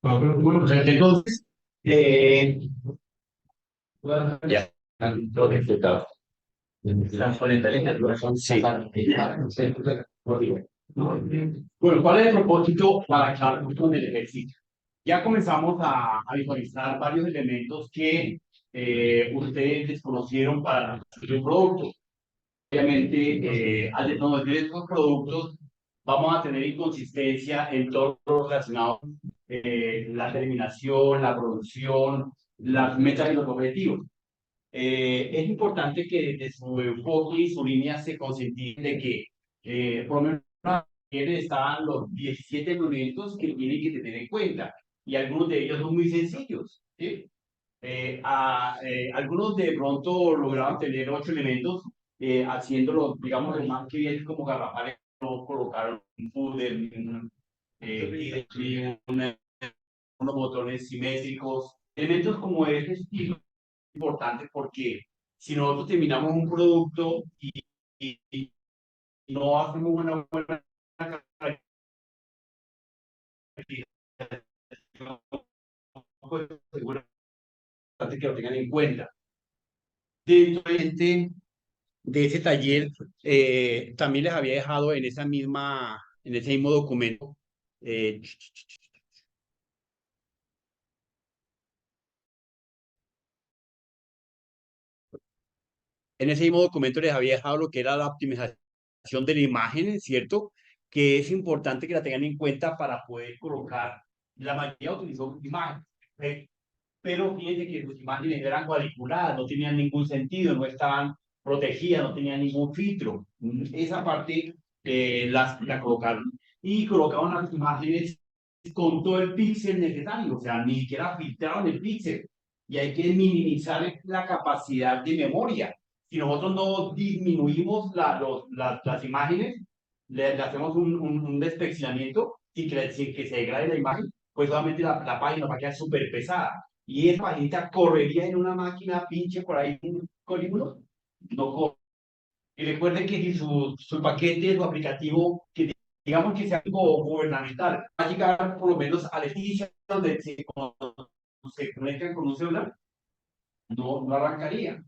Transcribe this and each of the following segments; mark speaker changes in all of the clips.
Speaker 1: Bueno, pues entonces, ya, lo que está. Sí. Bueno, ¿cuál es el propósito para cada uno del ejercicio? Ya comenzamos a visualizar varios elementos que ustedes desconocieron para el producto. Obviamente, al desconocer estos productos, vamos a tener inconsistencia en todo lo relacionado la terminación, la producción, las metas y los objetivos. Es importante que desde su enfoque y su línea se concienticen de que por lo menos están los 17 elementos que tienen que tener en cuenta y algunos de ellos son muy sencillos, ¿sí? Algunos de pronto lograron tener 8 elementos haciéndolo, digamos, lo más que bien como garrafales, no colocaron un footer, unos botones simétricos, elementos como ese estilo importante porque si nosotros terminamos un producto y no hacemos una buena calificación, pues seguramente que lo tengan en cuenta. Dentro de ese taller, también les había dejado en ese mismo documento, eh, en ese mismo documento les había dejado lo que era la optimización de la imagen, ¿cierto? Que es importante que la tengan en cuenta para poder colocar. La mayoría utilizó imágenes, pero fíjense que sus imágenes eran cuadriculadas, no tenían ningún sentido, no estaban protegidas, no tenían ningún filtro. Esa parte la colocaron y colocaron las imágenes con todo el píxel necesario, o sea, ni siquiera filtraron el píxel. Y hay que minimizar la capacidad de memoria. Si nosotros no disminuimos las imágenes, le hacemos un despexilamiento sin que se degrade la imagen, pues solamente la página va a quedar súper pesada. Y esa paginita correría en una máquina pinche por ahí un colículo, no corre. Y recuerden que si su paquete, su aplicativo, que digamos que sea algo gubernamental, va a llegar por lo menos a Leticia, donde se conectan con un celular, no arrancaría.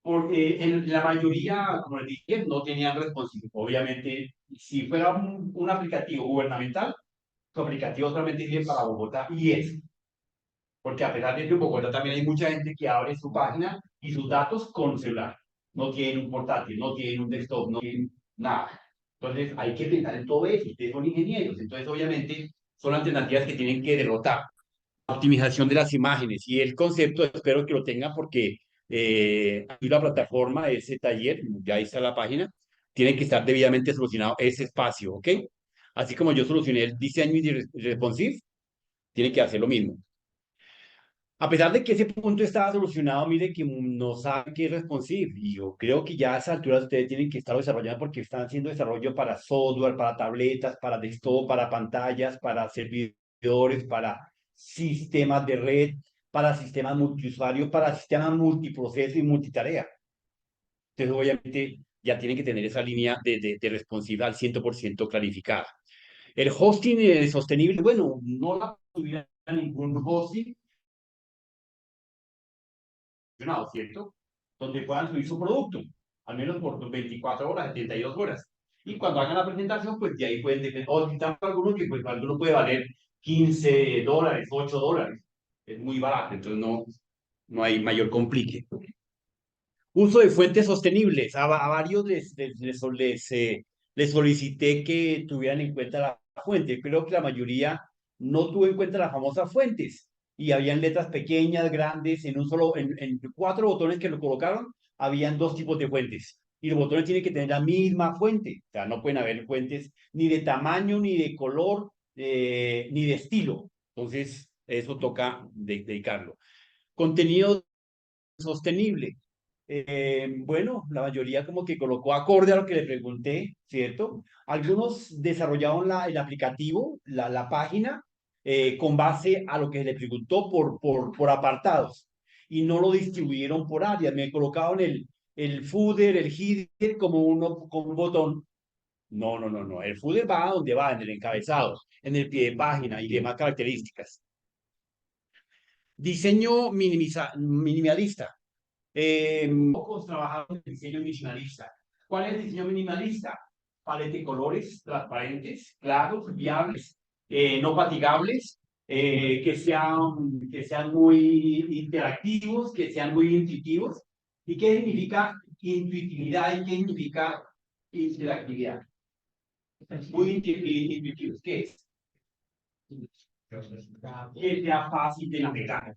Speaker 1: Porque en la mayoría, como les dije, no tenían responsivo. Obviamente, si fuera un aplicativo gubernamental, su aplicativo solamente sirve para Bogotá y es. Porque a pesar de que en Bogotá también hay mucha gente que abre su página y sus datos con celular. No tienen un portátil, no tienen un desktop, no tienen nada. Entonces hay que pensar en todo eso. Ustedes son ingenieros. Entonces obviamente son alternativas que tienen que derrotar. Optimización de las imágenes. Y el concepto espero que lo tengan porque aquí la plataforma, ese taller, ya ahí está la página, tiene que estar debidamente solucionado ese espacio, ¿ok? Así como yo solucioné el diseño y responsive, tiene que hacer lo mismo. A pesar de que ese punto estaba solucionado, mire que no saben qué es responsive. Y yo creo que ya a esa altura ustedes tienen que estar desarrollando porque están haciendo desarrollo para software, para tabletas, para desktop, para pantallas, para servidores, para sistemas de red, para sistemas multiusuarios, para sistemas multiproceso y multitarea. Entonces, obviamente, ya tienen que tener esa línea de responsive al 100% clarificada. El hosting sostenible, bueno, no la tuviera ningún hosting ¿cierto? Donde puedan subir su producto, al menos por 24 horas, 72 horas. Y cuando hagan la presentación, pues de ahí pueden tener, o si algunos que pues alguno puede valer $15, $8. Es muy barato, entonces no hay mayor complique. Uso de fuentes sostenibles. A varios les solicité que tuvieran en cuenta la fuente. Creo que la mayoría no tuvo en cuenta las famosas fuentes. Y habían letras pequeñas, grandes, en 4 botones que lo colocaron, habían 2 tipos de fuentes. Y los botones tienen que tener la misma fuente. O sea, no pueden haber fuentes ni de tamaño, ni de color, ni de estilo. Entonces, eso toca dedicarlo. Contenido sostenible. Bueno, la mayoría como que colocó acorde a lo que le pregunté, ¿cierto? Algunos desarrollaron el aplicativo, la página, con base a lo que se le preguntó por apartados y no lo distribuyeron por áreas. Me colocaron el footer, el header como uno con un botón. No, no, no, no. El footer va a donde va, en el encabezado, en el pie de página y demás características. Diseño minimalista. Pocos trabajaron en diseño minimalista. ¿Cuál es el diseño minimalista? Paleta de colores transparentes, claros, viables, no fatigables, que sean muy interactivos, que sean muy intuitivos. ¿Y qué significa intuitividad y qué significa interactividad? Muy intuitivos. ¿Qué es? Que sea fácil de navegar.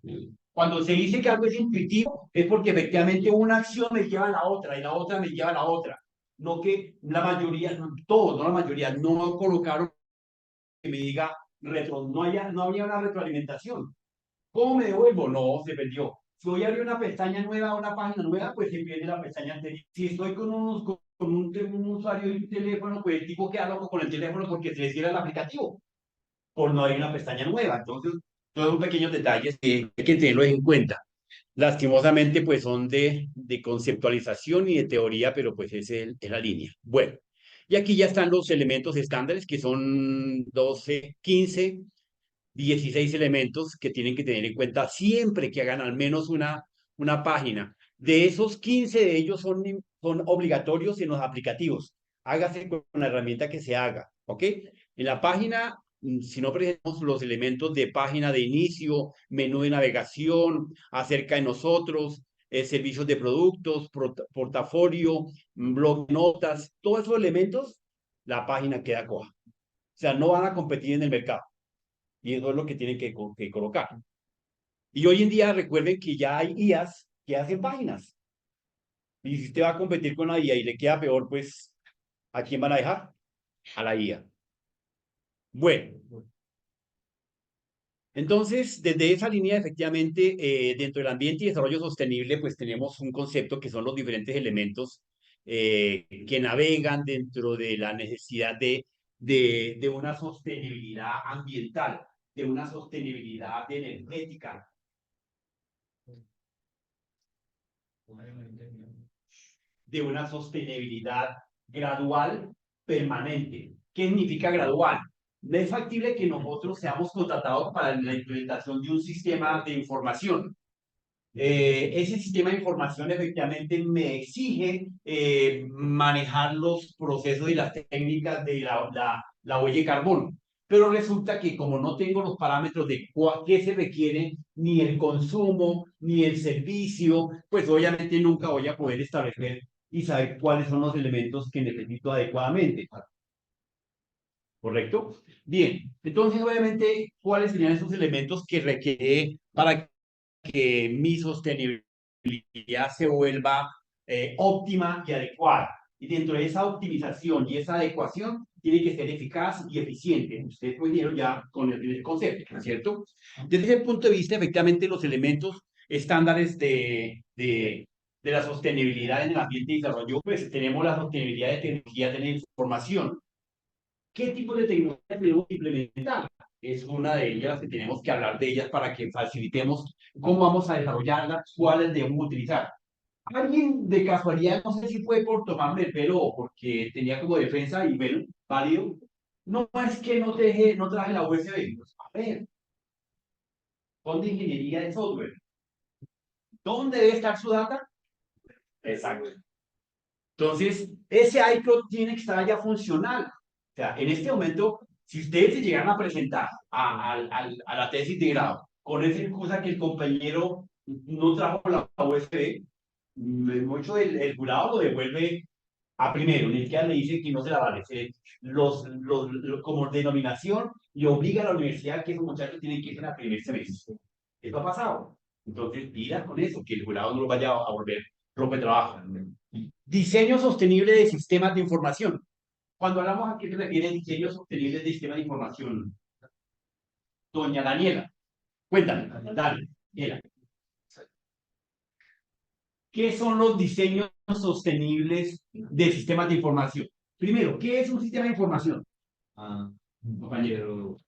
Speaker 1: Cuando se dice que algo es intuitivo, es porque efectivamente una acción me lleva a la otra y la otra me lleva a la otra. No que la mayoría, todos, no la mayoría, no colocaron que me diga no había una retroalimentación. ¿Cómo me devuelvo? No, se perdió. Si voy a abrir una pestaña nueva, una página nueva, pues se pierde la pestaña anterior. Si estoy con un usuario de un teléfono, pues el tipo queda loco con el teléfono porque se le cierra el aplicativo por no haber una pestaña nueva. Entonces, todos son pequeños detalles que hay que tenerlos en cuenta. Lastimosamente, pues son de conceptualización y de teoría, pero pues es la línea. Bueno, y aquí ya están los elementos estándares, que son 12, 15, 16 elementos que tienen que tener en cuenta siempre que hagan al menos una página. De esos, 15 de ellos son obligatorios en los aplicativos. Hágase con la herramienta que se haga, ¿ok? En la página, si no presentamos los elementos de página de inicio, menú de navegación, acerca de nosotros, servicios de productos, portafolio, blog de notas, todos esos elementos, la página queda coja. O sea, no van a competir en el mercado. Y eso es lo que tienen que colocar. Y hoy en día recuerden que ya hay IAs que hacen páginas. Y si usted va a competir con la IA y le queda peor, pues, ¿a quién van a dejar? A la IA. Bueno, entonces, desde esa línea, efectivamente, dentro del ambiente y desarrollo sostenible, pues tenemos un concepto que son los diferentes elementos que navegan dentro de la necesidad de una sostenibilidad ambiental, de una sostenibilidad energética, de una sostenibilidad gradual, permanente. ¿Qué significa gradual? No es factible que nosotros seamos contratados para la implementación de un sistema de información. Ese sistema de información efectivamente me exige manejar los procesos y las técnicas de la huella de carbono. Pero resulta que como no tengo los parámetros de qué se requiere, ni el consumo, ni el servicio, pues obviamente nunca voy a poder establecer y saber cuáles son los elementos que necesito adecuadamente. ¿Correcto? Bien, entonces obviamente, ¿cuáles serían esos elementos que requiere para que mi sostenibilidad se vuelva óptima y adecuada? Y dentro de esa optimización y esa adecuación, tiene que ser eficaz y eficiente. Ustedes pudieron ya con el concepto, ¿cierto? Desde ese punto de vista, efectivamente, los elementos estándares de la sostenibilidad en el ambiente y desarrollo, pues tenemos la sostenibilidad de tecnologías de la información. ¿Qué tipo de tecnología debemos implementar? Es una de ellas que tenemos que hablar de ellas para que facilitemos cómo vamos a desarrollarlas, cuáles debemos utilizar. Alguien de casualidad, no sé si fue por tomarme el pelo o porque tenía como defensa y bueno, válido. No es que no traje la USB. Pues, a ver, son de ingeniería de software. ¿Dónde debe estar su data? Exacto. Entonces, ese iCloud tiene que estar ya funcional. O sea, en este momento, si ustedes se llegan a presentar a la tesis de grado con esa excusa que el compañero no trajo la USB, mucho el jurado lo devuelve a primero, ni siquiera le dice que no se la vale. Como denominación, y obliga a la universidad que esos muchachos tienen que ir a primer semestre. Esto ha pasado. Entonces, mira con eso, que el jurado no lo vaya a volver rompe trabajo. Diseño sostenible de sistemas de información. Cuando hablamos a qué se refiere diseño sostenible de sistemas de información, Doña Daniela, cuéntame, Daniela. ¿Qué son los diseños sostenibles de sistemas de información? Primero, ¿qué es un sistema de información? Ah, compañero.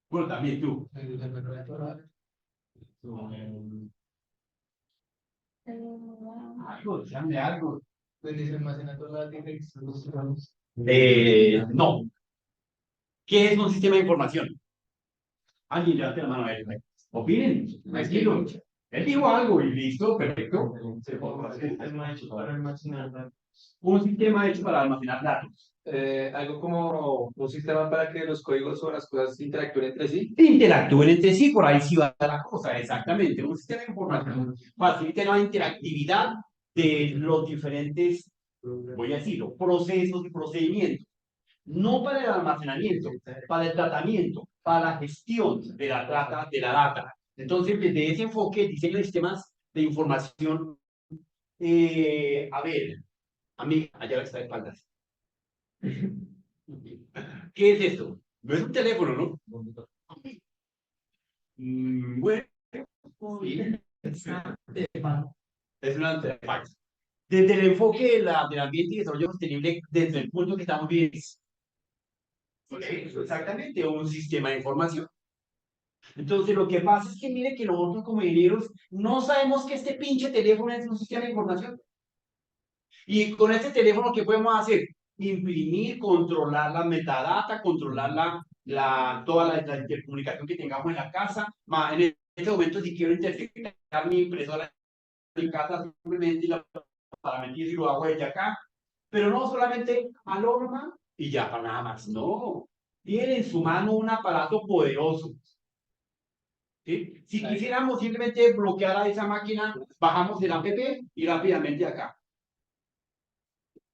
Speaker 1: Bueno, también tú. Algo, llame algo. No. ¿Qué es un sistema de información? Alguien levante la mano a él. Opinen, tranquilo. Él dijo algo y listo, perfecto. Un sistema hecho para almacenar datos.
Speaker 2: Algo como un sistema para que los códigos o las cosas interactúen entre sí.
Speaker 1: Interactúen entre sí, por ahí sí va la cosa, exactamente. Un sistema de información facilita la interactividad de los diferentes, voy a decirlo, procesos y procedimientos. No para el almacenamiento, para el tratamiento, para la gestión de la data. Entonces, desde ese enfoque, diseño de sistemas de información, a ver, amiga, allá está de espaldas. ¿Qué es esto? No es un teléfono, ¿no? Bueno, es una interfaz. Desde el enfoque del ambiente y desarrollo sostenible, desde el punto que estamos viendo, exactamente, un sistema de información. Entonces, lo que pasa es que mire que nosotros como ingenieros no sabemos que este pinche teléfono es un sistema de información. Y con este teléfono, ¿qué podemos hacer? Imprimir, controlar la metadata, controlar toda la intercomunicación que tengamos en la casa. En este momento, si quiero interceptar mi impresora en casa, simplemente para mentir si lo hago desde acá. Pero no solamente a Norma y ya para nada más. No. Tiene en su mano un aparato poderoso. ¿Sí? Si quisiéramos simplemente bloquear a esa máquina, bajamos el app y rápidamente acá.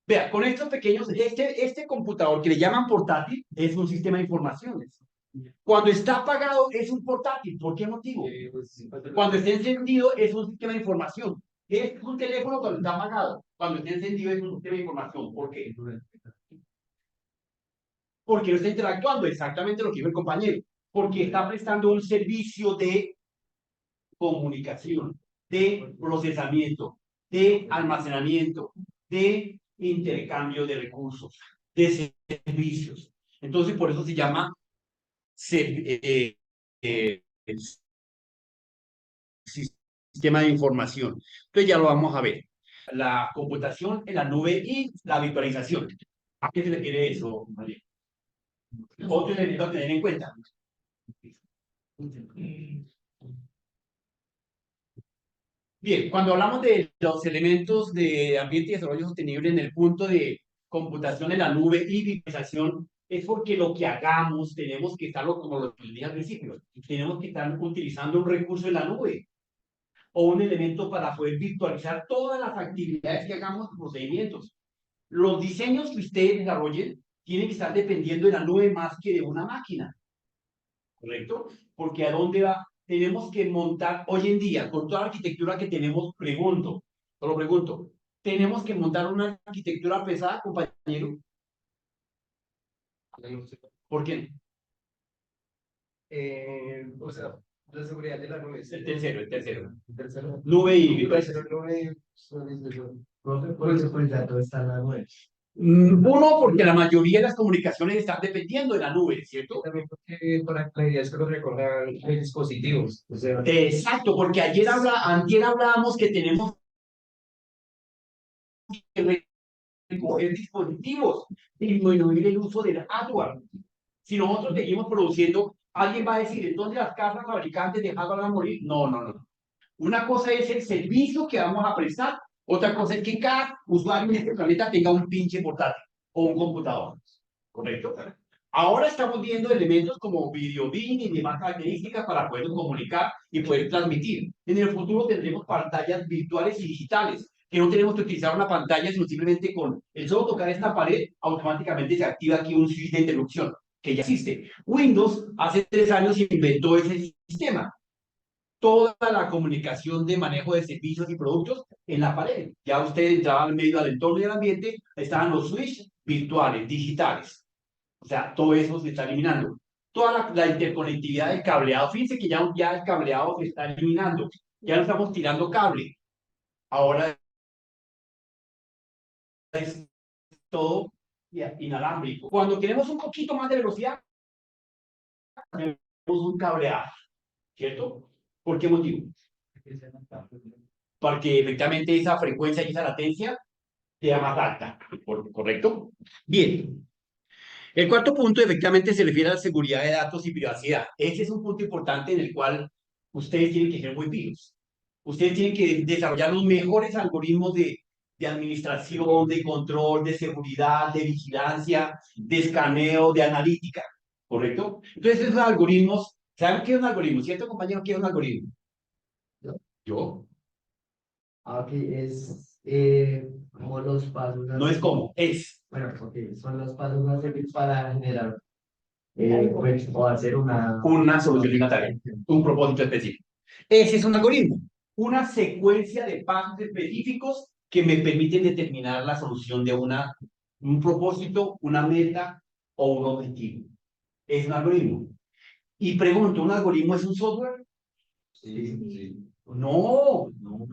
Speaker 1: Vea, con estos pequeños, este computador que le llaman portátil es un sistema de informaciones. Cuando está apagado es un portátil. ¿Por qué motivo? Cuando está encendido es un sistema de información. Es un teléfono cuando está apagado. Cuando está encendido es un sistema de información. ¿Por qué? Porque no está interactuando, exactamente lo que dijo el compañero. Porque está prestando un servicio de comunicación, de procesamiento, de almacenamiento, de intercambio de recursos, de servicios. Entonces, por eso se llama eh, sistema de información. Entonces, ya lo vamos a ver. La computación en la nube y la virtualización. ¿A qué se refiere eso, María? Otro elemento a tener en cuenta. Bien, cuando hablamos de los elementos de ambiente y desarrollo sostenible en el punto de computación en la nube y virtualización, es porque lo que hagamos tenemos que estarlo, como lo dije al principio, tenemos que estar utilizando un recurso en la nube o un elemento para poder virtualizar todas las actividades que hagamos, procedimientos. Los diseños que ustedes desarrollen tienen que estar dependiendo de la nube más que de una máquina. ¿Correcto? Porque ¿a dónde va? Tenemos que montar, hoy en día, con toda la arquitectura que tenemos, solo pregunto, ¿tenemos que montar una arquitectura pesada, compañero? ¿Por qué?
Speaker 2: O sea, la seguridad de la nube.
Speaker 1: El tercero.
Speaker 2: El tercero.
Speaker 1: Nube y
Speaker 2: El
Speaker 1: virtualización.
Speaker 2: tercero nube. Por eso, pues ya todo está en la nube.
Speaker 1: Uno, porque la mayoría de las comunicaciones están dependiendo de la nube, ¿cierto?
Speaker 2: También porque para la idea es que los recorran los dispositivos. O sea,
Speaker 1: Exacto, porque antier hablábamos que tenemos que recoger dispositivos y disminuir el uso del hardware. Si nosotros seguimos produciendo, alguien va a decir, entonces las casas fabricantes de hardware van a morir. No, no, no. Una cosa es el servicio que vamos a prestar, otra cosa es que cada usuario en este planeta tenga un pinche portátil o un computador. ¿Correcto? Ahora estamos viendo elementos como video bin y demás características para poder comunicar y poder transmitir. En el futuro tendremos pantallas virtuales y digitales, que no tenemos que utilizar una pantalla, sino simplemente con el solo tocar esta pared, automáticamente se activa aquí un switch de interrupción, que ya existe. Windows hace 3 años inventó ese sistema. Toda la comunicación de manejo de servicios y productos en la pared. Ya usted entraba al medio del entorno y del ambiente, estaban los switches virtuales, digitales. O sea, todo eso se está eliminando. Toda la interconectividad del cableado, fíjense que ya el cableado se está eliminando. Ya no estamos tirando cable. Ahora es todo inalámbrico. Cuando queremos un poquito más de velocidad, tenemos un cableado, ¿cierto? ¿Por qué motivo? Porque efectivamente esa frecuencia y esa latencia sea más alta, ¿correcto? Bien. El cuarto punto efectivamente se refiere a la seguridad de datos y privacidad. Ese es un punto importante en el cual ustedes tienen que ser muy pilos. Ustedes tienen que desarrollar los mejores algoritmos de administración, de control, de seguridad, de vigilancia, de escaneo, de analítica, ¿correcto? Entonces esos algoritmos, ¿saben qué es un algoritmo? ¿Cierto, compañero? ¿Qué es un algoritmo? Yo.
Speaker 3: Ok, es como los pasos a
Speaker 1: No es
Speaker 3: seguir.
Speaker 1: como, es.
Speaker 3: Bueno, ok, son los pasos a seguir para generar pues, o hacer
Speaker 1: Una solución de una tarea, un propósito específico. Ese es un algoritmo, una secuencia de pasos específicos que me permiten determinar la solución de un propósito, una meta o un objetivo. Es un algoritmo. Y pregunto, ¿un algoritmo es un software?
Speaker 3: Sí, sí.
Speaker 1: No, no.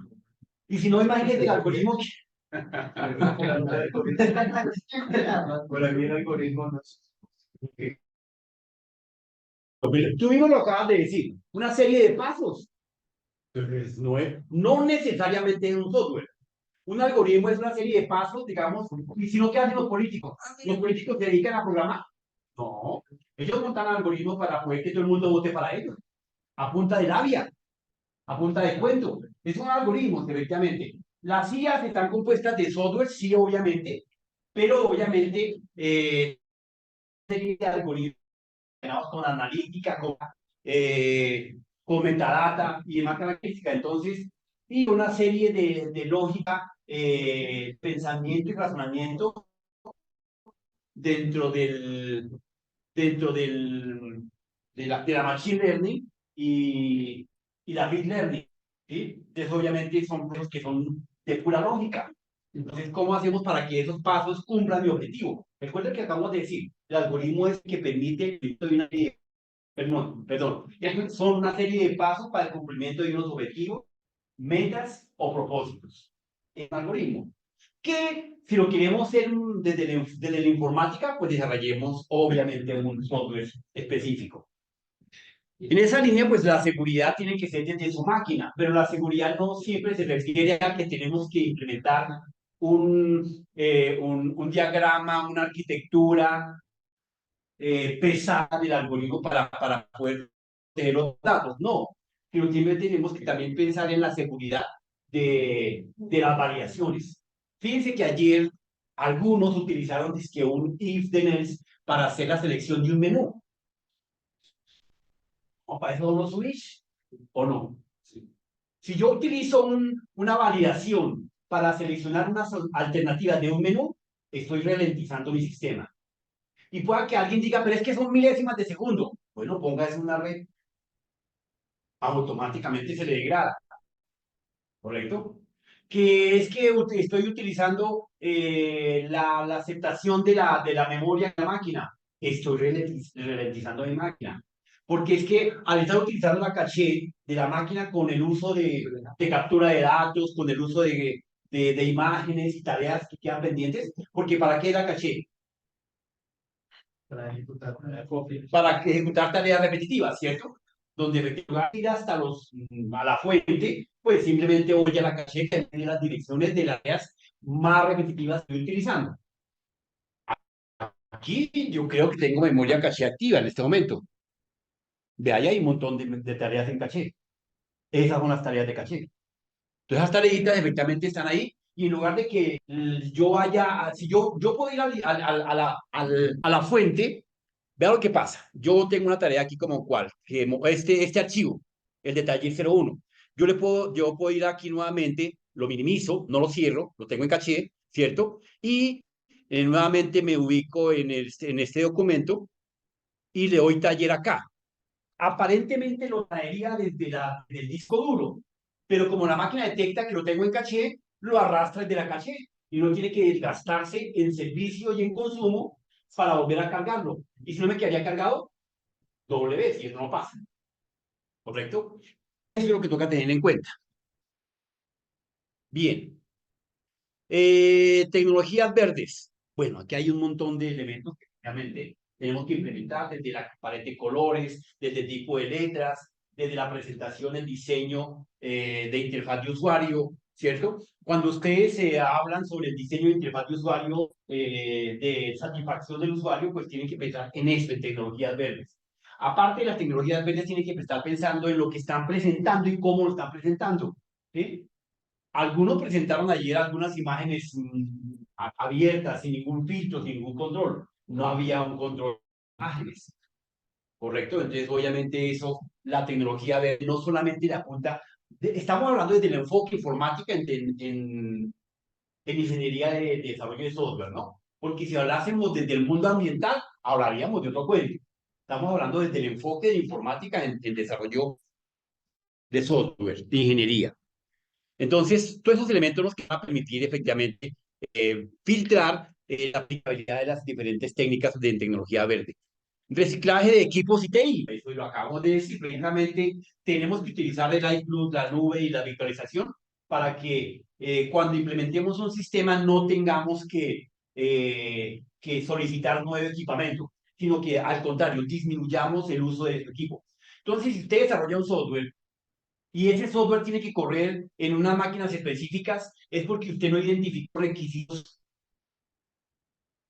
Speaker 1: Y si no, imagínate el algoritmo que...
Speaker 2: Para mí el algoritmo no es.
Speaker 1: Tú mismo lo acabas de decir, una serie de pasos. Entonces, no necesariamente es un software. Un algoritmo es una serie de pasos, digamos, y si no, ¿qué hacen los políticos? ¿Los políticos se dedican a programar? No. Ellos montan algoritmos para poder que todo el mundo vote para ellos, a punta de labia, a punta de cuento. Es un algoritmo, efectivamente. Las IAs están compuestas de software, sí, obviamente, pero obviamente serie de algoritmos con analítica, con metadata y demás características. Entonces, y una serie de lógica, pensamiento y razonamiento dentro del, dentro del, de la machine learning y la big learning. ¿Sí? Entonces, obviamente, son cosas que son de pura lógica. Entonces, ¿cómo hacemos para que esos pasos cumplan mi objetivo? Recuerda que acabamos de decir, el algoritmo es el que permite una perdón, son una serie de pasos para el cumplimiento de unos objetivos, metas o propósitos. Es un algoritmo que si lo queremos hacer desde la informática, pues desarrollemos obviamente un software específico. En esa línea, pues la seguridad tiene que ser desde su máquina, pero la seguridad no siempre se refiere a que tenemos que implementar un diagrama, una arquitectura pesada del algoritmo para poder tener los datos. No, sino siempre tenemos que también pensar en la seguridad de las variaciones. Fíjense que ayer algunos utilizaron dizque un if then else para hacer la selección de un menú. ¿O para eso lo switch? ¿O no? Sí. Si yo utilizo una validación para seleccionar una alternativa de un menú, estoy ralentizando mi sistema. Y pueda que alguien diga, pero es que son milésimas de segundo. Bueno, ponga eso en una red, automáticamente se le degrada, ¿correcto? Que es que estoy utilizando la aceptación de la memoria de la máquina. Estoy ralentizando mi máquina. Porque es que al estar utilizando la caché de la máquina con el uso de captura de datos, con el uso de imágenes y tareas que quedan pendientes, porque ¿para qué la caché? Para ejecutar tareas repetitivas, ¿cierto? Donde efectivamente ir hasta a la fuente, pues simplemente voy a la caché que tiene las direcciones de las tareas más repetitivas que estoy utilizando. Aquí yo creo que tengo memoria caché activa en este momento. Ve ahí hay un montón de tareas en caché. Esas son las tareas de caché. Entonces, las tareitas efectivamente están ahí y en lugar de que yo vaya, si yo puedo ir a la fuente. Vea lo que pasa. Yo tengo una tarea aquí como cual, que este archivo, el detalle 01. Yo puedo ir aquí nuevamente, lo minimizo, no lo cierro, lo tengo en caché, ¿cierto? Y nuevamente me ubico en este documento y le doy taller acá. Aparentemente lo traería desde del disco duro, pero como la máquina detecta que lo tengo en caché, lo arrastra desde la caché y no tiene que desgastarse en servicio y en consumo para volver a cargarlo. Y si no me quedaría cargado, doble vez, y eso no pasa. ¿Correcto? Eso es lo que toca tener en cuenta. Bien. Tecnologías verdes. Bueno, aquí hay un montón de elementos que realmente tenemos que implementar, desde la paleta de colores, desde el tipo de letras, desde la presentación, el diseño de interfaz de usuario, ¿cierto? Cuando ustedes hablan sobre el diseño de interfaz de usuario, de satisfacción del usuario, pues tienen que pensar en esto, en tecnologías verdes. Aparte de las tecnologías verdes, tienen que estar pensando en lo que están presentando y cómo lo están presentando, ¿sí? Algunos presentaron ayer algunas imágenes abiertas, sin ningún filtro, sin ningún control. No había un control de imágenes, ¿correcto? Entonces, obviamente, eso, la tecnología verde no solamente le apunta, estamos hablando desde el enfoque informática en ingeniería de desarrollo de software, ¿no? Porque si hablásemos desde el mundo ambiental, hablaríamos de otro cuento. Estamos hablando desde el enfoque de informática en desarrollo de software, de ingeniería. Entonces, todos esos elementos nos van a permitir efectivamente filtrar la aplicabilidad de las diferentes técnicas de tecnología verde. Reciclaje de equipos y TI, eso lo acabamos de decir, precisamente tenemos que utilizar el iCloud, la nube y la virtualización para que cuando implementemos un sistema no tengamos que solicitar nuevo equipamiento, sino que al contrario, disminuyamos el uso de ese equipo. Entonces, si usted desarrolla un software y ese software tiene que correr en unas máquinas específicas, es porque usted no identificó requisitos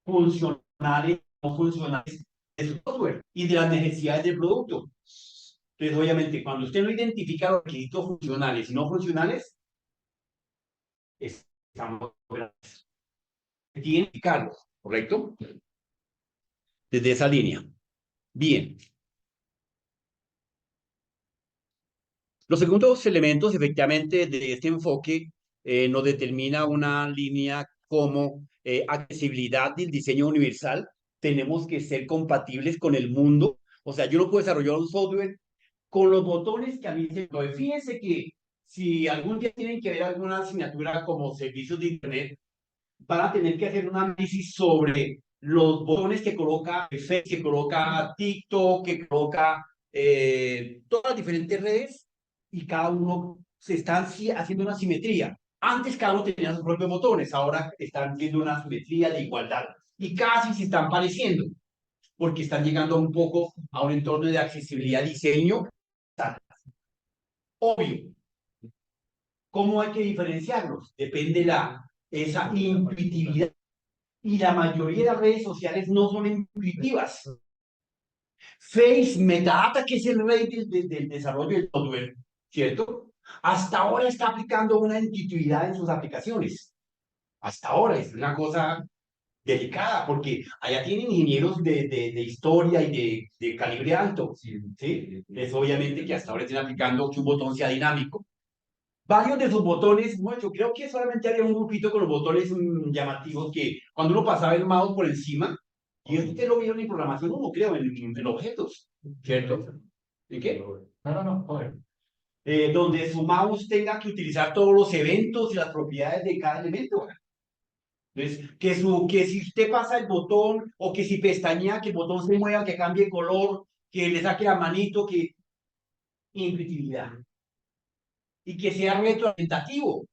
Speaker 1: funcionales o no funcionales de su software y de las necesidades del producto. Entonces, obviamente, cuando usted no identifica los requisitos funcionales y no funcionales, estamos tiene que identificarlos, ¿correcto? Desde esa línea. Bien. Los segundos elementos, efectivamente, de este enfoque nos determina una línea como accesibilidad del diseño universal. Tenemos que ser compatibles con el mundo. O sea, yo no puedo desarrollar un software con los botones que a mí se me... Fíjense que si algún día tienen que ver alguna asignatura como servicios de Internet, van a tener que hacer un análisis sobre los botones que coloca Facebook, que coloca TikTok, que coloca todas las diferentes redes y cada uno se está haciendo una simetría. Antes cada uno tenía sus propios botones, ahora están viendo una simetría de igualdad y casi se están pareciendo porque están llegando un poco a un entorno de accesibilidad y diseño. Obvio, ¿cómo hay que diferenciarlos? Depende de esa intuitividad. Y la mayoría de las redes sociales no son intuitivas. Face, Metadata, que es el rey del desarrollo del software, ¿cierto? Hasta ahora está aplicando una intuitividad en sus aplicaciones. Hasta ahora es una cosa delicada, porque allá tienen ingenieros de historia y de calibre alto, ¿sí? Es obviamente que hasta ahora están aplicando que un botón sea dinámico. Varios de sus botones, bueno, yo creo que solamente había un grupito con los botones llamativos que cuando uno pasaba el mouse por encima, y usted lo vieron en programación, uno creo, en objetos, ¿cierto? ¿En qué? No, joder. Donde su mouse tenga que utilizar todos los eventos y las propiedades de cada elemento. Entonces, que si usted pasa el botón, o que si pestañea, que el botón se mueva, que cambie color, que le saque la manito, que intuitividad. Y que sea retroalimentativo.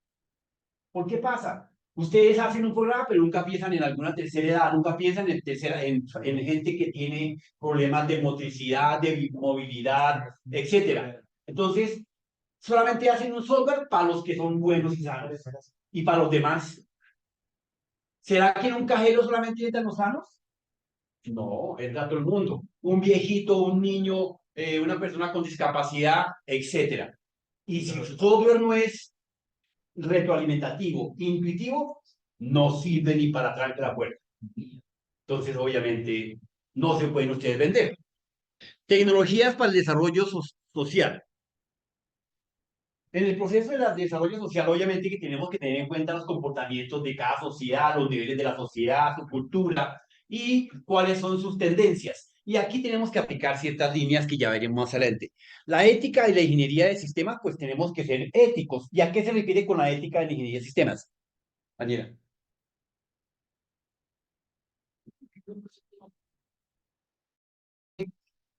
Speaker 1: ¿Por qué pasa? Ustedes hacen un programa, pero nunca piensan en alguna tercera edad, nunca piensan en gente que tiene problemas de motricidad, de movilidad, etcétera. Entonces, solamente hacen un software para los que son buenos y sanos. Y para los demás, ¿será que en un cajero solamente entran los sanos? No, entra todo el mundo. Un viejito, un niño, una persona con discapacidad, etcétera. Y si su software no es retroalimentativo, intuitivo, no sirve ni para atrás de la puerta. Entonces, obviamente, no se pueden ustedes vender. Tecnologías para el desarrollo social. En el proceso de desarrollo social, obviamente que tenemos que tener en cuenta los comportamientos de cada sociedad, los niveles de la sociedad, su cultura y cuáles son sus tendencias. Y aquí tenemos que aplicar ciertas líneas que ya veremos más adelante. La ética y la ingeniería de sistemas, pues tenemos que ser éticos. ¿Y a qué se refiere con la ética de la ingeniería de sistemas? Daniela.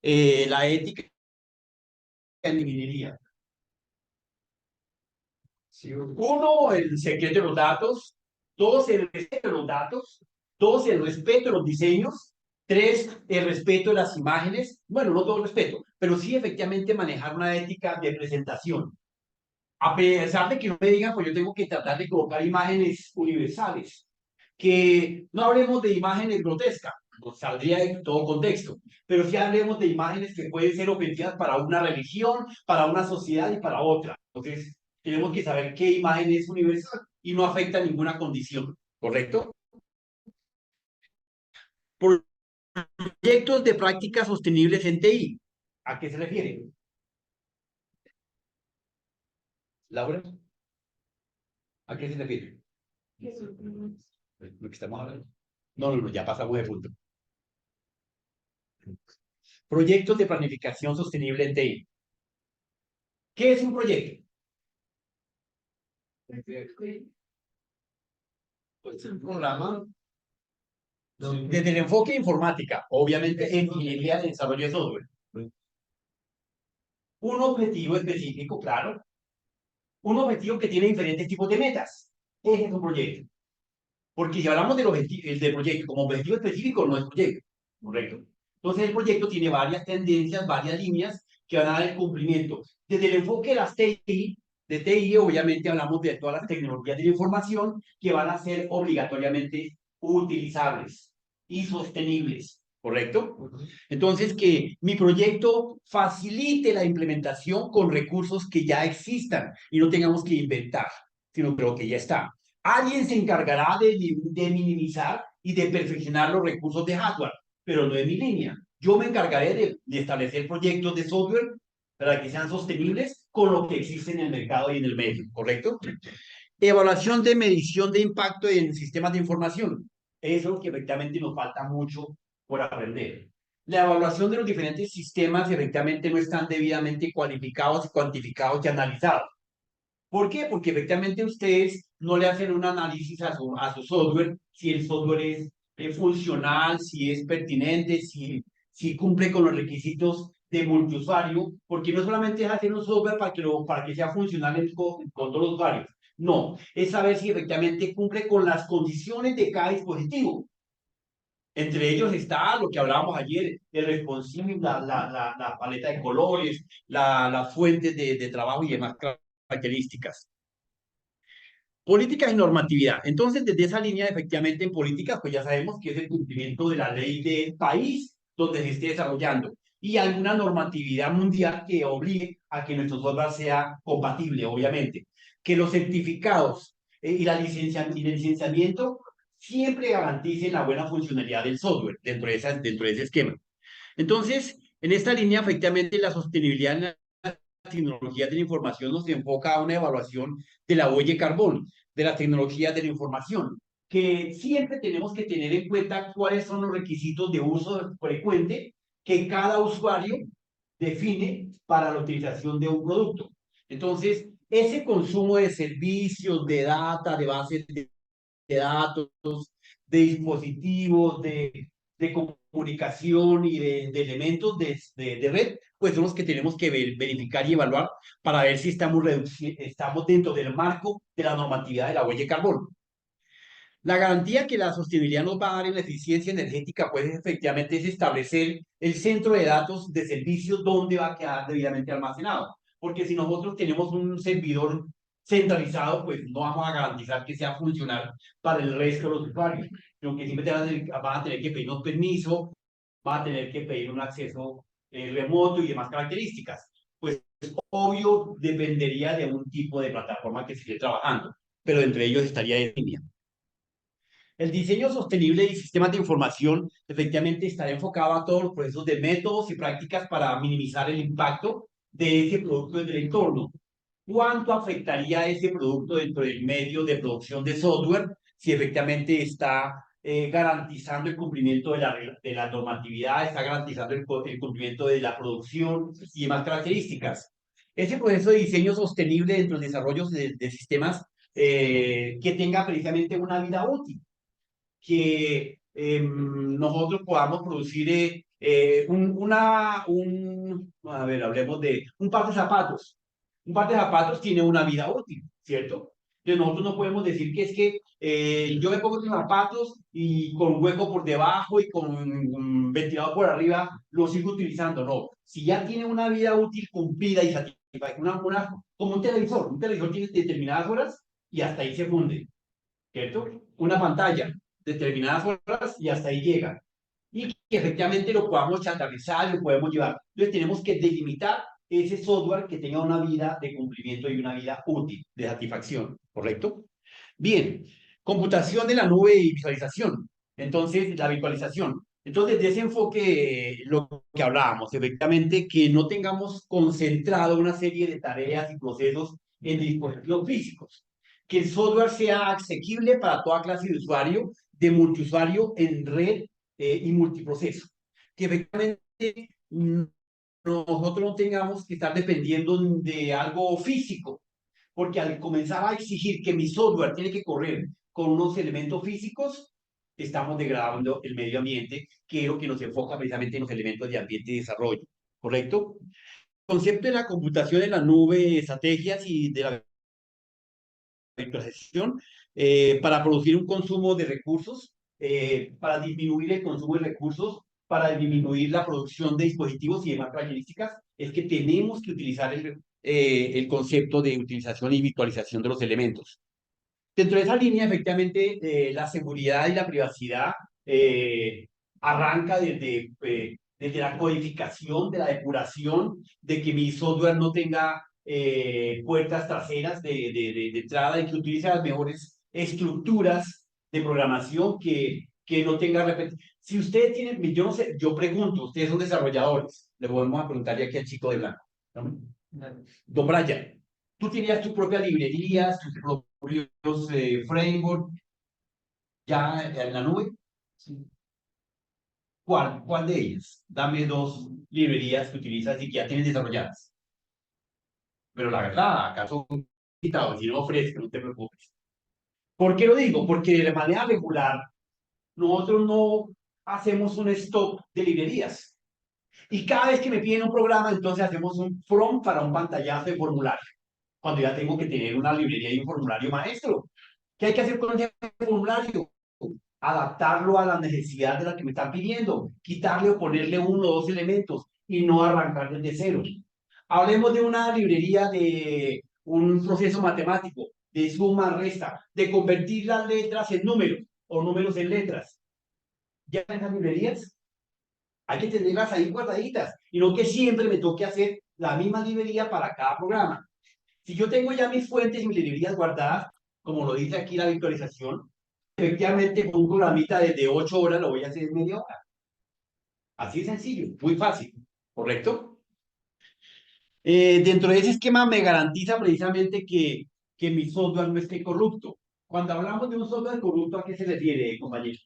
Speaker 1: la ética en ingeniería.
Speaker 2: Sí,
Speaker 1: Uno, el secreto de los datos. Dos, el respeto de los datos. Dos, el respeto de los diseños. Tres, el respeto de las imágenes. Bueno, no todo el respeto, pero sí efectivamente manejar una ética de presentación. A pesar de que no me digan, pues yo tengo que tratar de colocar imágenes universales. Que no hablemos de imágenes grotescas, pues saldría en todo contexto, pero sí hablemos de imágenes que pueden ser ofensivas para una religión, para una sociedad y para otra. Entonces, tenemos que saber qué imagen es universal y no afecta a ninguna condición, ¿correcto? Proyectos de prácticas sostenibles en TI. ¿A qué se refiere? Laura, ¿a qué se refiere? Lo que estamos hablando. No, no, no, ya pasamos de punto. Proyectos de planificación sostenible en TI. ¿Qué es un proyecto? Pues un programa. Desde el enfoque de informática, obviamente en ingeniería de desarrollo de software. Un objetivo específico, claro. Un objetivo que tiene diferentes tipos de metas. Ese es un proyecto. Porque si hablamos del proyecto como objetivo específico, no es proyecto. Correcto. Entonces el proyecto tiene varias tendencias, varias líneas que van a dar el cumplimiento. Desde el enfoque de las TI, obviamente hablamos de todas las tecnologías de la información que van a ser obligatoriamente utilizables y sostenibles, ¿correcto? Entonces, que mi proyecto facilite la implementación con recursos que ya existan y no tengamos que inventar, sino creo que ya está. Alguien se encargará de minimizar y de perfeccionar los recursos de hardware, pero no es mi línea. Yo me encargaré de establecer proyectos de software para que sean sostenibles con lo que existe en el mercado y en el medio, ¿correcto? Evaluación de medición de impacto en sistemas de información. Eso es lo que efectivamente nos falta mucho por aprender. La evaluación de los diferentes sistemas efectivamente no están debidamente cualificados y cuantificados y analizados. ¿Por qué? Porque efectivamente ustedes no le hacen un análisis a su software, si el software es funcional, si es pertinente, si cumple con los requisitos de multiusuario, porque no solamente es hacer un software para que sea funcional con todos los usuarios, no, es saber si efectivamente cumple con las condiciones de cada dispositivo. Entre ellos está lo que hablábamos ayer, el responsive, la paleta de colores, las fuentes de trabajo y demás características. Políticas y normatividad. Entonces, desde esa línea, efectivamente, en políticas, pues ya sabemos que es el cumplimiento de la ley del país donde se esté desarrollando y alguna normatividad mundial que obligue a que nuestro software sea compatible, obviamente. Que los certificados y el licenciamiento siempre garanticen la buena funcionalidad del software dentro de ese esquema. Entonces, en esta línea, efectivamente, la sostenibilidad en las tecnologías de la información nos enfoca a una evaluación de la huella de carbono, de las tecnologías de la información, que siempre tenemos que tener en cuenta cuáles son los requisitos de uso frecuente que cada usuario define para la utilización de un producto. Entonces, ese consumo de servicios, de data, de bases de datos, de dispositivos, de comunicación y de elementos de red, pues son los que tenemos que verificar y evaluar para ver si estamos dentro del marco de la normatividad de la huella de carbono. La garantía que la sostenibilidad nos va a dar en la eficiencia energética, pues efectivamente es establecer el centro de datos de servicios donde va a quedar debidamente almacenado. Porque si nosotros tenemos un servidor centralizado, pues no vamos a garantizar que sea funcional para el resto de los usuarios, sino que siempre van a tener que pedirnos permiso, van a tener que pedir un acceso remoto y demás características. Pues obvio dependería de un tipo de plataforma que se esté trabajando, pero entre ellos estaría en línea. El diseño sostenible y sistemas de información efectivamente estará enfocado a todos los procesos de métodos y prácticas para minimizar el impacto de ese producto en el entorno. ¿Cuánto afectaría ese producto dentro del medio de producción de software si efectivamente está garantizando el cumplimiento de la normatividad, está garantizando el cumplimiento de la producción y demás características? Ese proceso de diseño sostenible dentro del desarrollo de sistemas que tenga precisamente una vida útil que nosotros podamos producir A ver, hablemos de un par de zapatos. Un par de zapatos tiene una vida útil, ¿cierto? Entonces nosotros no podemos decir que es que yo me pongo los zapatos y con hueco por debajo y con un ventilador por arriba lo sigo utilizando. No, si ya tiene una vida útil cumplida y satisfactoria, como un televisor tiene determinadas horas y hasta ahí se funde, ¿cierto? Una pantalla, determinadas horas y hasta ahí llega. Y que efectivamente lo podamos chatarrizar, lo podemos llevar. Entonces tenemos que delimitar ese software que tenga una vida de cumplimiento y una vida útil, de satisfacción, ¿correcto? Bien, computación de la nube y visualización. Entonces, la virtualización. Entonces, de ese enfoque, lo que hablábamos, efectivamente, que no tengamos concentrado una serie de tareas y procesos en dispositivos físicos. Que el software sea asequible para toda clase de usuario, de multiusuario en red y multiproceso. Que efectivamente nosotros no tengamos que estar dependiendo de algo físico, porque al comenzar a exigir que mi software tiene que correr con unos elementos físicos, estamos degradando el medio ambiente, que es lo que nos enfoca precisamente en los elementos de ambiente y desarrollo, ¿correcto? El concepto de la computación en la nube, estrategias y de la virtualización para producir un consumo de recursos, para disminuir el consumo de recursos, para disminuir la producción de dispositivos y demás características, es que tenemos que utilizar el concepto de utilización y virtualización de los elementos. Dentro de esa línea, efectivamente, la seguridad y la privacidad arranca desde la codificación, de la depuración, de que mi software no tenga puertas traseras de entrada y que utilice las mejores estructuras de programación que no tenga repetición. Si ustedes tienen, yo no sé, yo pregunto, ustedes son desarrolladores, le podemos preguntarle aquí al chico de blanco, ¿no? Don Brian, tú tenías tus propias librerías, tus propios framework ya en la nube. Sí. ¿Cuál de ellas? Dame dos librerías que utilizas y que ya tienes desarrolladas. Pero la verdad, acaso quitado, si no ofrezco, no te preocupes. ¿Por qué lo digo? Porque de manera regular nosotros no hacemos un stock de librerías. Y cada vez que me piden un programa, entonces hacemos un prompt para un pantallazo de formulario. Cuando ya tengo que tener una librería y un formulario maestro. ¿Qué hay que hacer con ese formulario? Adaptarlo a la necesidad de la que me están pidiendo, quitarle o ponerle uno o dos elementos y no arrancar desde cero. Hablemos de una librería de un proceso matemático, de suma, resta, de convertir las letras en números o números en letras. ¿Ya en las librerías? Hay que tenerlas ahí guardaditas y no que siempre me toque hacer la misma librería para cada programa. Si yo tengo ya mis fuentes y mis librerías guardadas, como lo dice aquí la virtualización, efectivamente con un programita desde 8 horas lo voy a hacer en media hora. Así de sencillo, muy fácil, ¿correcto? Dentro de ese esquema me garantiza precisamente que mi software no esté corrupto. Cuando hablamos de un software corrupto, ¿a qué se refiere, compañero?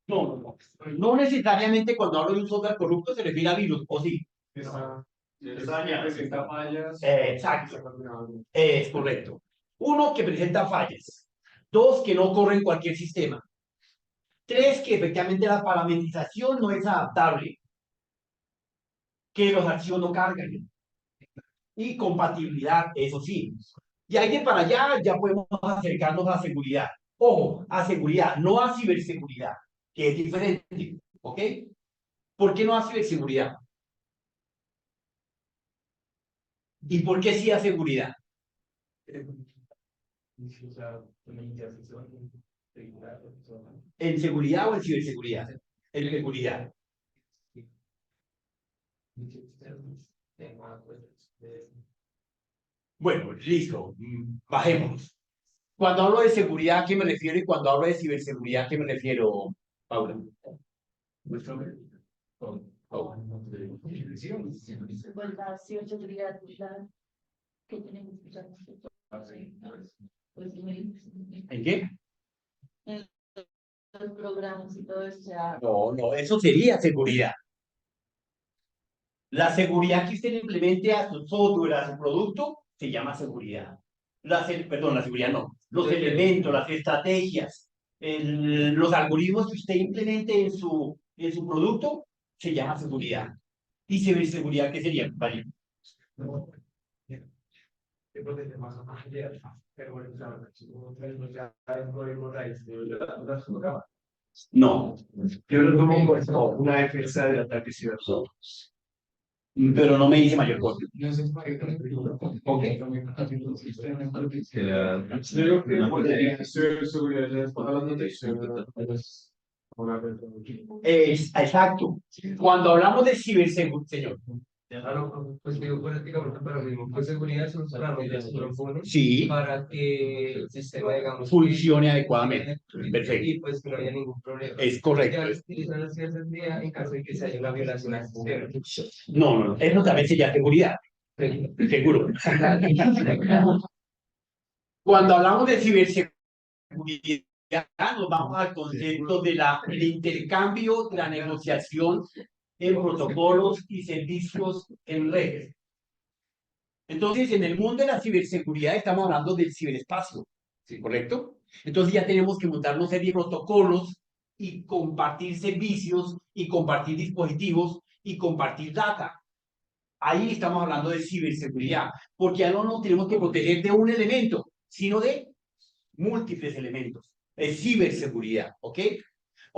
Speaker 1: No necesariamente cuando hablo de un software corrupto se refiere a virus, ¿o sí?
Speaker 2: Presenta fallas.
Speaker 1: Exacto, es correcto. Uno, que presenta fallas. Dos, que no corre en cualquier sistema. Tres, que efectivamente la parametrización no es adaptable. Que los archivos no cargan. Y compatibilidad, eso sí. Y ahí de para allá ya podemos acercarnos a seguridad. Ojo, a seguridad, no a ciberseguridad, que es diferente. ¿Ok? ¿Por qué no a ciberseguridad? ¿Y por qué sí a seguridad? ¿En seguridad o en ciberseguridad? En seguridad. Bueno, listo. Bajémonos. Cuando hablo de seguridad, ¿a qué me refiero? Y cuando hablo de ciberseguridad, ¿a qué me refiero, Paula? ¿En qué?
Speaker 4: Los programas y todo eso, o sea,
Speaker 1: No, eso sería seguridad. La seguridad que usted implemente a su software, a su producto, se llama seguridad. Perdón, la seguridad no. Los elementos, las estrategias, los algoritmos que usted implemente en su producto, se llama seguridad. ¿Y ciberseguridad qué sería? Vale. No,
Speaker 2: Yo lo tomo como una defensa del ataque ciber.
Speaker 1: pero no me dice mayor cosa.
Speaker 2: Ok.
Speaker 1: Exacto. Cuando hablamos de ciberseguridad, señor.
Speaker 3: Pues digo, prácticamente para lo mismo. Pues seguridad son herramientas
Speaker 1: Sí,
Speaker 3: para que el sistema, digamos,
Speaker 1: funcione adecuadamente. Perfecto.
Speaker 3: y pues que no haya ningún problema.
Speaker 1: Es correcto.
Speaker 3: Ya se utilizan la ciberseguridad en caso de que se haya una violación al sistema.
Speaker 1: No, no, eso también sería seguridad. Seguro. Cuando hablamos de ciberseguridad, nos vamos al concepto de del intercambio, de la negociación en protocolos y servicios en redes. Entonces, en el mundo de la ciberseguridad estamos hablando del ciberespacio, ¿sí? ¿Correcto? Entonces ya tenemos que montar una serie de protocolos y compartir servicios y compartir dispositivos y compartir data. Ahí estamos hablando de ciberseguridad, porque ya no nos tenemos que proteger de un elemento, sino de múltiples elementos. Es ciberseguridad, ¿ok?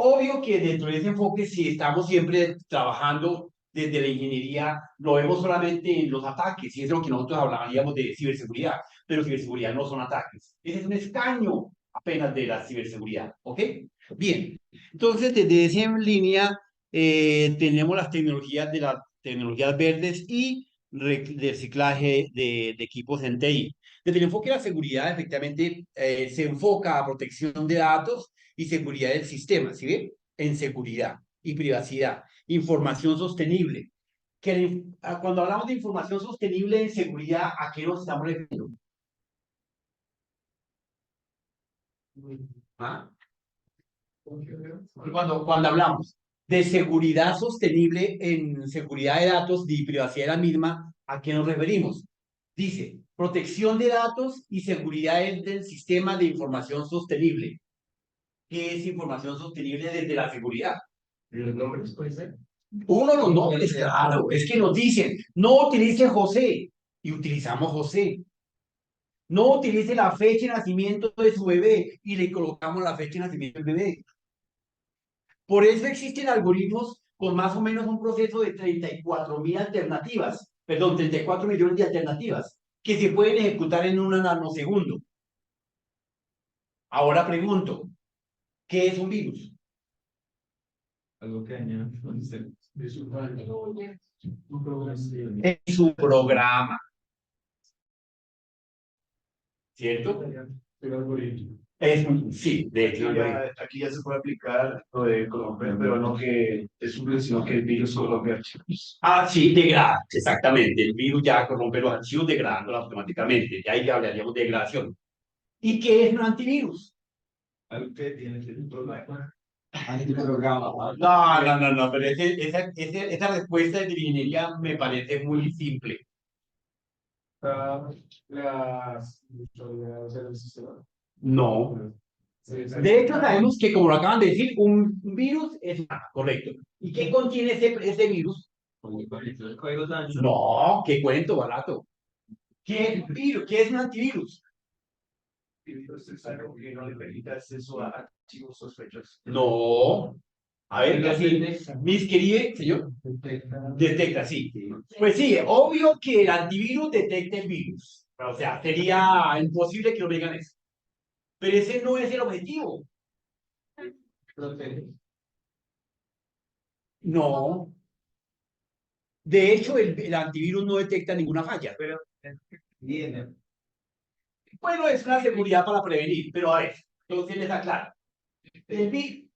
Speaker 1: Obvio que dentro de ese enfoque, si estamos siempre trabajando desde la ingeniería, lo vemos solamente en los ataques, y es lo que nosotros hablaríamos de ciberseguridad, pero ciberseguridad no son ataques. Ese es un escaño apenas de la ciberseguridad, ¿ok? Bien, entonces desde esa línea tenemos las tecnologías de las tecnologías verdes y reciclaje de equipos en TI. Desde el enfoque de la seguridad, efectivamente, se enfoca a protección de datos y seguridad del sistema, ¿sí ve? En seguridad y privacidad, información sostenible. Cuando hablamos de información sostenible en seguridad, ¿a qué nos estamos refiriendo? ¿Ah? Cuando hablamos de seguridad sostenible en seguridad de datos y privacidad de la misma, ¿a qué nos referimos? Dice, protección de datos y seguridad del sistema de información sostenible. ¿Qué es información sostenible desde la seguridad?
Speaker 3: Los nombres, puede ser.
Speaker 1: Uno de los nombres, claro, es que nos dicen, no utilice José, y utilizamos José. No utilice la fecha de nacimiento de su bebé, y le colocamos la fecha de nacimiento del bebé. Por eso existen algoritmos con más o menos un proceso de 34.000 alternativas, perdón, 34 millones de alternativas, que se pueden ejecutar en un nanosegundo. Ahora pregunto, ¿qué es un virus?
Speaker 2: Algo que añade
Speaker 1: Es su programa, ¿cierto? Sí, de hecho.
Speaker 2: Aquí ya se puede aplicar lo de Colombia, pero no que es un sino que el virus corrompe archivos.
Speaker 1: Ah, sí, degrada, exactamente. El virus ya corrompe los archivos degradándolos automáticamente. Ya ahí ya hablaríamos de degradación. ¿Y qué es un antivirus?
Speaker 2: Algo que tiene que programa.
Speaker 1: No, pero esa respuesta de ingeniería me parece muy simple.
Speaker 2: Las funcionalidades del sistema.
Speaker 1: No. De hecho, sabemos que, como lo acaban de decir, un virus es correcto. ¿Y qué contiene ese virus? No, qué cuento barato. ¿Qué es un virus? ¿Qué es un antivirus?
Speaker 2: Es algo que no le permite acceso a archivos sospechosos.
Speaker 1: No. A ver, casi, mis queridos, señor. Detecta, sí. Pues sí, obvio que el antivirus detecta el virus. O sea, sería imposible que no me digan eso. Pero ese no es el objetivo. No. De hecho, el antivirus no detecta ninguna falla.
Speaker 3: Pero viene.
Speaker 1: Bueno, es una seguridad para prevenir, pero a ver, entonces les aclaro. El virus.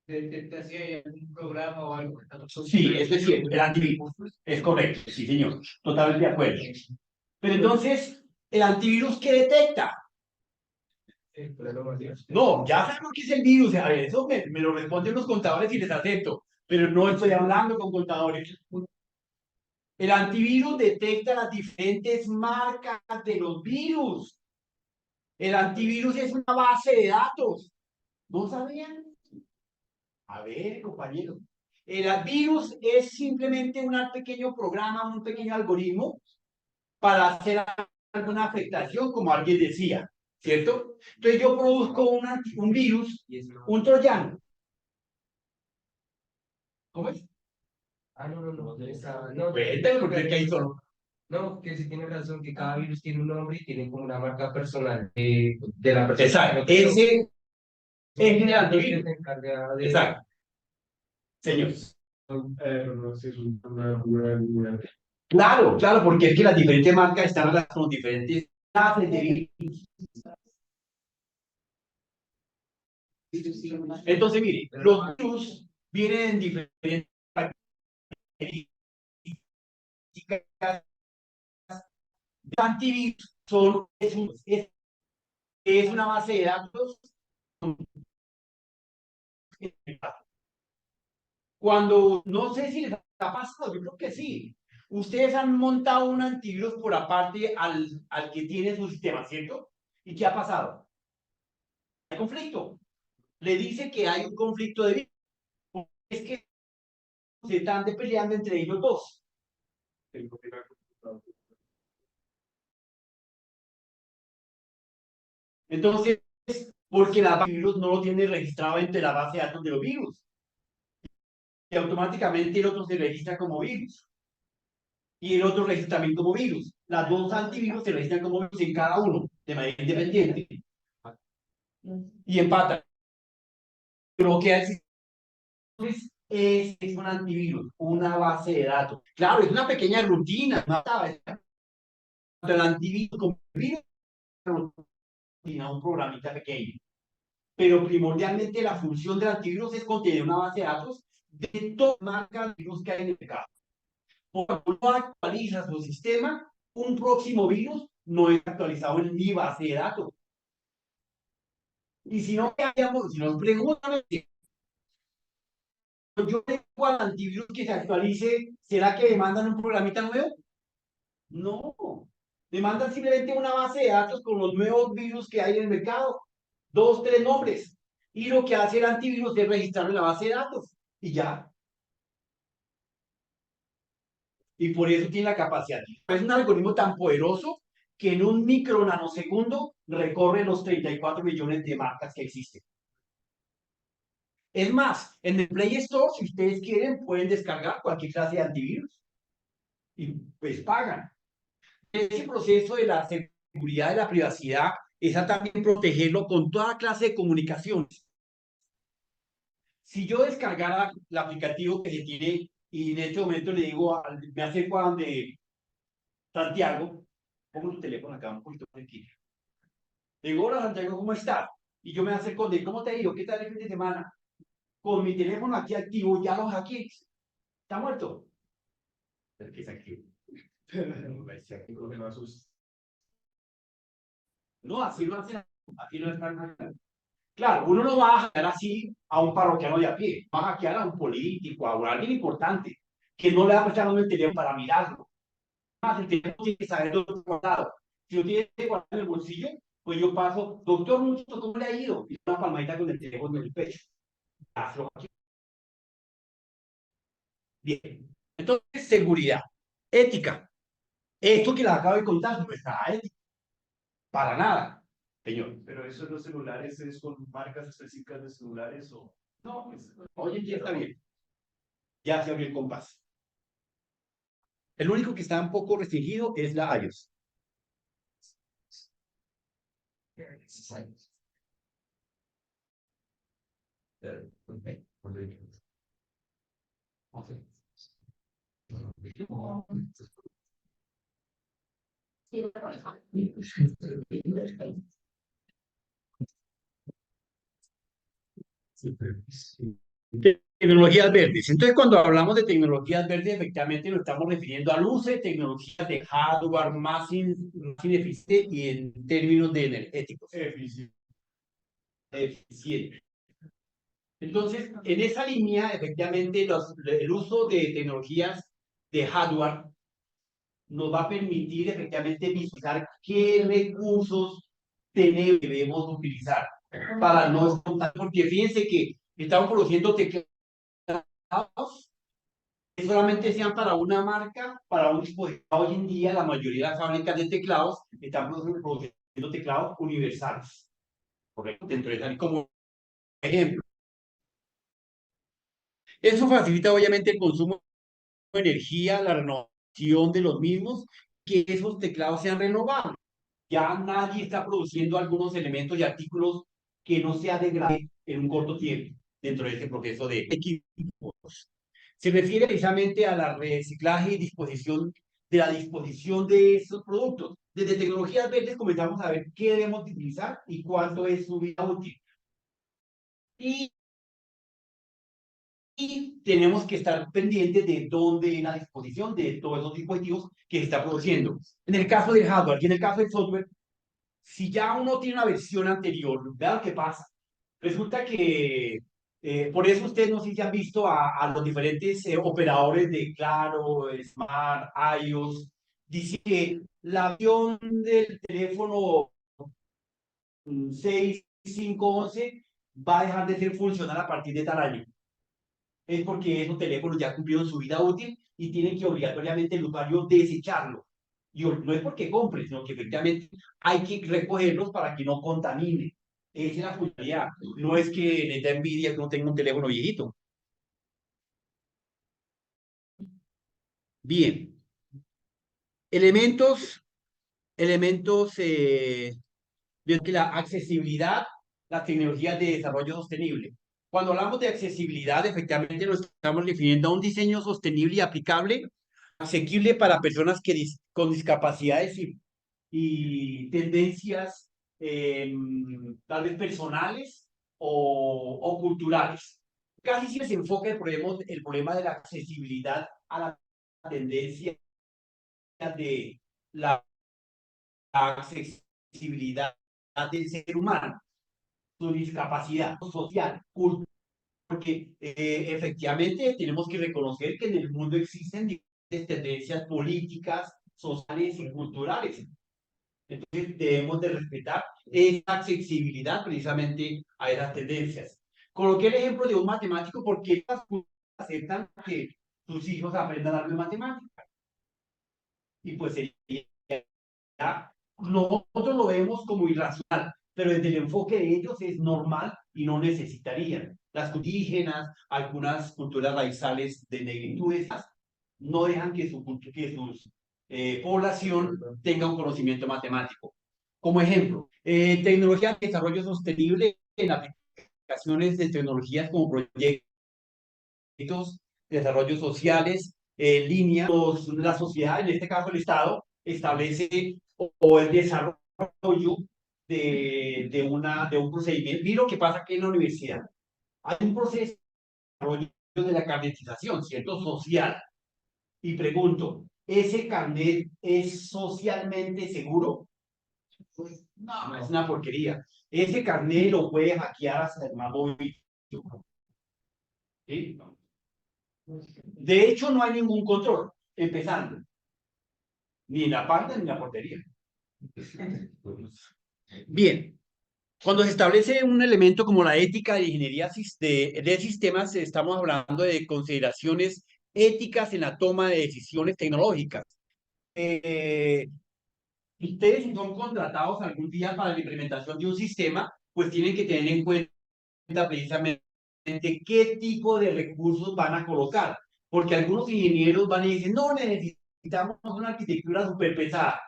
Speaker 3: Detecta si hay algún programa o algo.
Speaker 1: Sí, eso es cierto, el antivirus. Es correcto, sí, señor. Totalmente de acuerdo. Pero entonces, ¿el antivirus qué detecta? No, ya sabemos qué es el virus. A ver, eso me lo responden los contadores y les acepto. Pero no estoy hablando con contadores. El antivirus detecta las diferentes marcas de los virus. El antivirus es una base de datos. ¿No sabían? A ver, compañero. El virus es simplemente un pequeño programa, un pequeño algoritmo para hacer alguna afectación, como alguien decía, ¿cierto? Entonces yo produzco un virus, un troyano. ¿Cómo es?
Speaker 3: No,
Speaker 1: Cuéntame, porque es que ahí solo.
Speaker 3: no, que sí tiene razón, que cada virus tiene un nombre y tiene como una marca personal de la persona.
Speaker 1: Exacto,
Speaker 3: que lo creó.
Speaker 1: ese es el
Speaker 3: Que
Speaker 1: antivirus.
Speaker 3: se encarga de...
Speaker 1: Exacto, señor.
Speaker 2: No sé, es
Speaker 1: Claro, claro, porque es que las diferentes marcas están relacionadas con diferentes clases de virus. Entonces, mire, los virus vienen en diferentes características. Antivirus es una base de datos. Cuando, no sé si les ha pasado, yo creo que sí. Ustedes han montado un antivirus por aparte al que tiene su sistema, ¿cierto? ¿Y qué ha pasado? Hay conflicto. Le dice que hay un conflicto de virus. Es que se están peleando entre ellos dos. Entonces, porque la virus no lo tiene registrado entre la base de datos de los virus. Y automáticamente el otro se registra como virus. Y el otro registra también como virus. Las dos antivirus se registran como virus en cada uno, de manera independiente. Y empatan. Pero lo que hace es un antivirus, una base de datos. Claro, es una pequeña rutina. El antivirus como virus, un programita pequeño. Pero primordialmente la función del antivirus es contener una base de datos de todas las marcas de virus que hay en el mercado. Cuando no actualiza su sistema, un próximo virus no es actualizado en mi base de datos. Y si no, si nos preguntan, yo tengo al antivirus que se actualice, ¿será que demandan un programita nuevo? No. Demandan simplemente una base de datos con los nuevos virus que hay en el mercado. 2, 3 nombres. Y lo que hace el antivirus es registrarlo en la base de datos. Y ya. Y por eso tiene la capacidad. Es un algoritmo tan poderoso que en un micro nanosegundo recorre los 34 millones de marcas que existen. Es más, en el Play Store, si ustedes quieren, pueden descargar cualquier clase de antivirus y pues pagan. Ese proceso de la seguridad de la privacidad es a también protegerlo con toda clase de comunicaciones. Si yo descargara el aplicativo que se tiene y en este momento le digo, me acerco a donde Santiago, pongo tu teléfono acá un poquito tranquilo. Le digo, hola Santiago, ¿cómo estás? Y yo me acerco de, ¿cómo te digo? ¿Qué tal el fin de semana? Con mi teléfono aquí activo, ya los hackeé. ¿Está muerto? ¿Pero qué es activo? No, así lo hacen, así lo están. Claro, uno no va a hackear así a un parroquiano de a pie, va a hackear a un político, a alguien importante, que no le va a prestar el teléfono para mirarlo. Más el teléfono tiene que saber dónde está guardado. Si lo tiene guardado en el bolsillo, pues yo paso, doctor, mucho, ¿cómo le ha ido? Y una palmadita con el teléfono en el pecho. Bien. Entonces, seguridad, ética. Esto que les acabo de contar no está ética. Para nada, señor.
Speaker 2: Pero eso en los celulares es con marcas específicas de celulares o...
Speaker 1: No, pues, hoy en día está bien. Ya se abrió el compás. El único que está un poco restringido es la iOS. Tecnologías verdes. Entonces, cuando hablamos de tecnologías verdes, efectivamente nos estamos refiriendo al uso de tecnologías de hardware más ineficiente y en términos de energéticos. Eficiente. Entonces, en esa línea, efectivamente, el uso de tecnologías de hardware nos va a permitir efectivamente visualizar qué recursos debemos utilizar para no estar, porque fíjense que Estamos produciendo teclados que solamente sean para una marca, para un dispositivo. Hoy en día la mayoría de las fábricas de teclados están produciendo teclados universales. Correcto. Dentro de como ejemplo. Eso facilita obviamente el consumo de energía, la renovación de los mismos, que esos teclados sean renovables. Ya nadie está produciendo algunos elementos y artículos que no se degraden en un corto tiempo dentro de este proceso de equipos. Se refiere precisamente a la reciclaje y disposición la disposición de esos productos. Desde tecnologías verdes comenzamos a ver qué debemos utilizar y cuánto es su vida útil. Y tenemos que estar pendientes de dónde en la disposición de todos esos dispositivos que se está produciendo. En el caso del hardware y en el caso del software, si ya uno tiene una versión anterior, vea lo que pasa. Resulta que, por eso ustedes no sé si han visto a los diferentes operadores de Claro, Smart, iOS, dice que la versión del teléfono 6511 va a dejar de ser funcional a partir de tal año. Es porque esos teléfonos ya cumplieron su vida útil y tienen que obligatoriamente el usuario desecharlo. Y no es porque compre, sino que efectivamente hay que recogerlos para que no contamine. Esa es la funcionalidad. No es que les da envidia que no tenga un teléfono viejito. Bien. Elementos de la accesibilidad, las tecnologías de desarrollo sostenible. Cuando hablamos de accesibilidad, efectivamente lo estamos definiendo a un diseño sostenible y aplicable, asequible para personas con discapacidades y tendencias tal vez personales o culturales. Casi siempre se enfoca el problema de la accesibilidad a la tendencia de la accesibilidad del ser humano, su discapacidad social, cultural, porque efectivamente tenemos que reconocer que en el mundo existen diferentes tendencias políticas, sociales y culturales. Entonces debemos de respetar esa accesibilidad precisamente a esas tendencias. Coloqué el ejemplo de un matemático porque las culturas aceptan que sus hijos aprendan algo de matemáticas. Y pues sería, nosotros lo vemos como irracional, pero desde el enfoque de ellos es normal y no necesitarían. Las indígenas, algunas culturas raizales de negritudes, no dejan que su población tenga un conocimiento matemático. Como ejemplo, tecnología de desarrollo sostenible en aplicaciones de tecnologías como proyectos de desarrollo sociales en línea. La sociedad, en este caso el Estado, establece o el desarrollo de un procedimiento. Y lo que pasa aquí en la universidad, hay un proceso de desarrollo de la carnetización, ¿cierto? Social. Y pregunto, ¿ese carnet es socialmente seguro? No, es una porquería. Ese carnet lo puede hackear hasta el más bobito. ¿Sí? De hecho, no hay ningún control, empezando. Ni en la parte ni en la portería. Bien, cuando se establece un elemento como la ética de ingeniería de sistemas, estamos hablando de consideraciones éticas en la toma de decisiones tecnológicas. Ustedes, si son contratados algún día para la implementación de un sistema, pues tienen que tener en cuenta precisamente qué tipo de recursos van a colocar. Porque algunos ingenieros van y dicen, no, necesitamos una arquitectura súper pesada.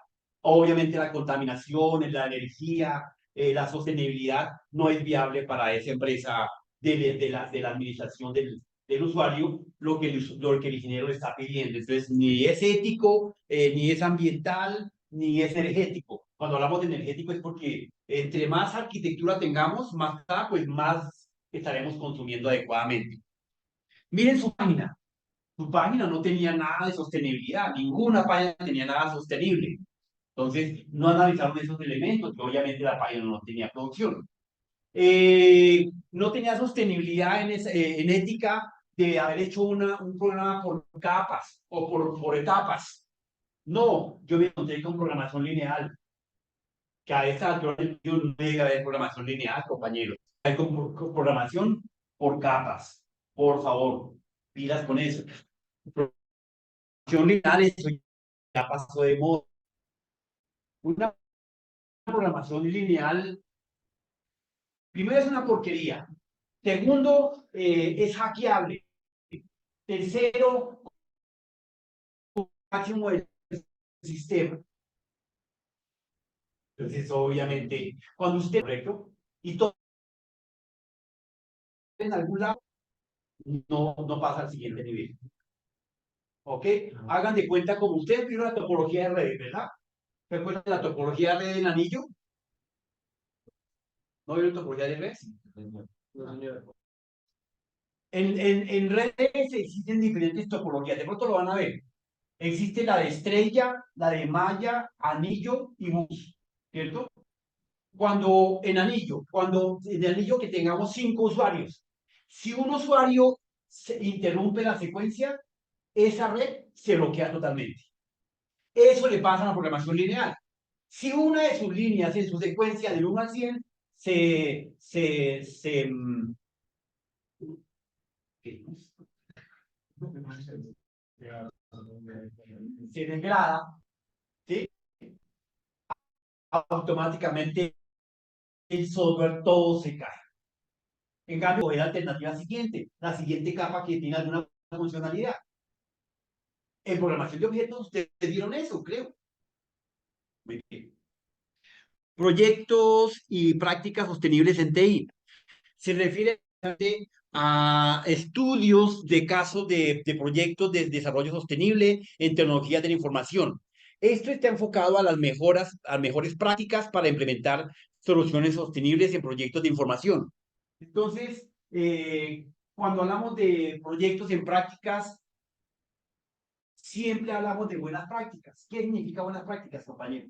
Speaker 1: Obviamente la contaminación, la energía, la sostenibilidad no es viable para esa empresa de la administración del usuario lo que el ingeniero le está pidiendo. Entonces, ni es ético, ni es ambiental, ni es energético. Cuando hablamos de energético es porque entre más arquitectura tengamos, pues más estaremos consumiendo adecuadamente. Miren su página. Su página no tenía nada de sostenibilidad, ninguna página tenía nada sostenible. Entonces, no analizaron esos elementos, que obviamente la página no tenía producción. No tenía sostenibilidad en ética de haber hecho un programa por capas o por etapas. No, yo me encontré con programación lineal, que a esta altura yo no debe haber programación lineal, compañeros. Hay con programación por capas. Por favor, pilas con eso. Programación lineal, eso ya pasó de moda. Una programación lineal, primero es una porquería. Segundo, es hackeable. Tercero, máximo del sistema. Entonces, obviamente, cuando usted, correcto, y todo en algún lado, no pasa al siguiente nivel. ¿Ok? Hagan de cuenta como ustedes vieron la topología de redes, ¿verdad? ¿Recuerdan la topología de red en anillo? ¿No vieron topología de redes? En redes existen diferentes topologías, de pronto lo van a ver. Existe la de estrella, la de malla, anillo y bus, ¿cierto? Cuando en el anillo que tengamos 5 usuarios, si un usuario interrumpe la secuencia, esa red se bloquea totalmente. Eso le pasa a la programación lineal. Si una de sus líneas en su secuencia del 1 al 100 se degrada, ¿sí? Automáticamente el software todo se cae. En cambio, la alternativa siguiente, la siguiente capa que tiene alguna funcionalidad. En programación de objetos, ustedes vieron eso, creo. Muy bien. Proyectos y prácticas sostenibles en TI. Se refiere a estudios de casos de proyectos de desarrollo sostenible en tecnologías de la información. Esto está enfocado a las mejores prácticas para implementar soluciones sostenibles en proyectos de información. Entonces, cuando hablamos de proyectos en prácticas, siempre hablamos de buenas prácticas. ¿Qué significa buenas prácticas, compañero?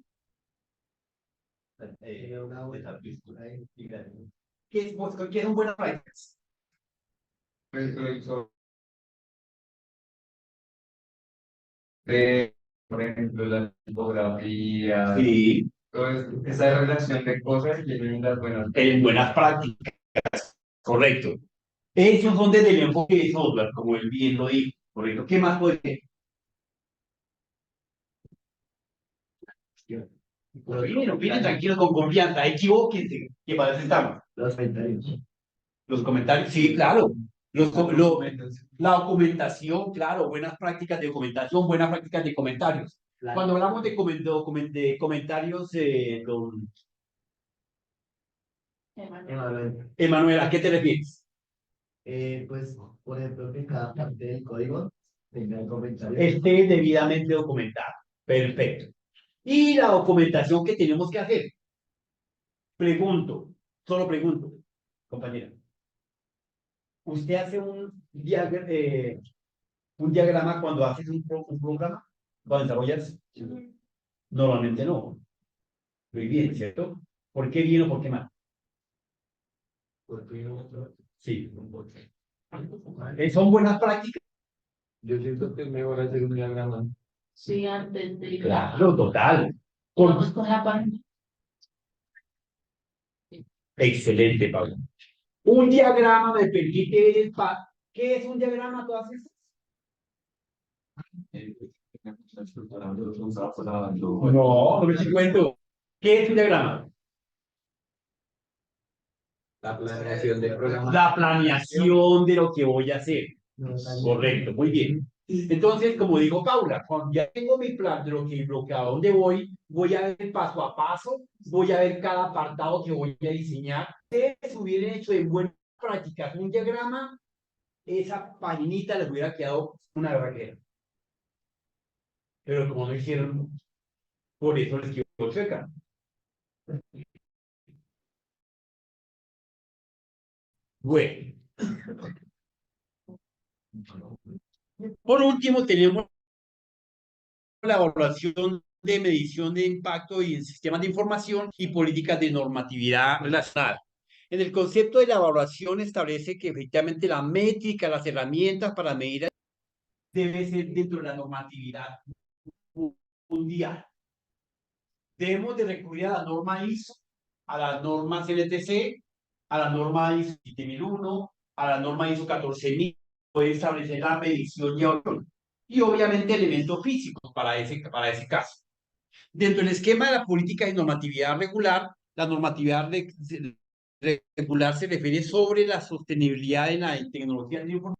Speaker 1: ¿Qué son buenas prácticas?
Speaker 3: Por ejemplo, la tipografía,
Speaker 1: Sí,
Speaker 3: esa relación de cosas que tienen las buenas.
Speaker 1: en buenas prácticas, correcto. Esos son desde el enfoque de software, como él bien lo dijo, correcto. ¿Qué más puede ser? Opinen tranquilos, con confianza, equivóquense, que para eso estamos.
Speaker 2: Los comentarios.
Speaker 1: Los comentarios, sí, claro. La documentación, claro, buenas prácticas de documentación, buenas prácticas de comentarios. Cuando hablamos de comentarios, Emanuel, ¿a qué te refieres?
Speaker 2: Pues, por ejemplo, que cada parte del código tenga comentarios.
Speaker 1: Esté debidamente documentado. Perfecto. Y la documentación que tenemos que hacer. Pregunto, solo pregunto, compañera. ¿Usted hace un diagrama cuando haces un programa? ¿Cuando desarrollas? Normalmente no. Muy bien, ¿cierto? ¿Por qué bien o por qué mal? Sí. ¿Son buenas prácticas?
Speaker 3: Yo siento que es mejor hacer un diagrama.
Speaker 4: Sí, antes de
Speaker 1: Claro, total.
Speaker 4: vamos con la página.
Speaker 1: Excelente, Pablo. Un diagrama me permite ver ¿Qué es un diagrama? ¿Todas esas? No me estoy cuento. ¿Qué es un diagrama?
Speaker 3: La planeación de programas.
Speaker 1: La planeación de lo que voy a hacer. Correcto, muy bien. Entonces, como dijo Paula, cuando ya tengo mi plan de lo que a dónde voy a ver paso a paso, voy a ver cada apartado que voy a diseñar. Si hubieran hecho en buenas prácticas un diagrama, esa paginita les hubiera quedado una barraquera. Pero como no hicieron, por eso les quedó chueca. Bueno. Por último, tenemos la evaluación de medición de impacto y en sistemas de información y políticas de normatividad relacionada. En el concepto de la evaluación establece que efectivamente la métrica, las herramientas para medir debe ser dentro de la normatividad mundial. Debemos de recurrir a la norma ISO, a las normas LTC, a la norma ISO 27001, a la norma ISO 14000, puede establecer la medición y obviamente elementos físicos para ese caso. Dentro del esquema de la política de normatividad regular, la normatividad regular se refiere sobre la sostenibilidad en la tecnología de información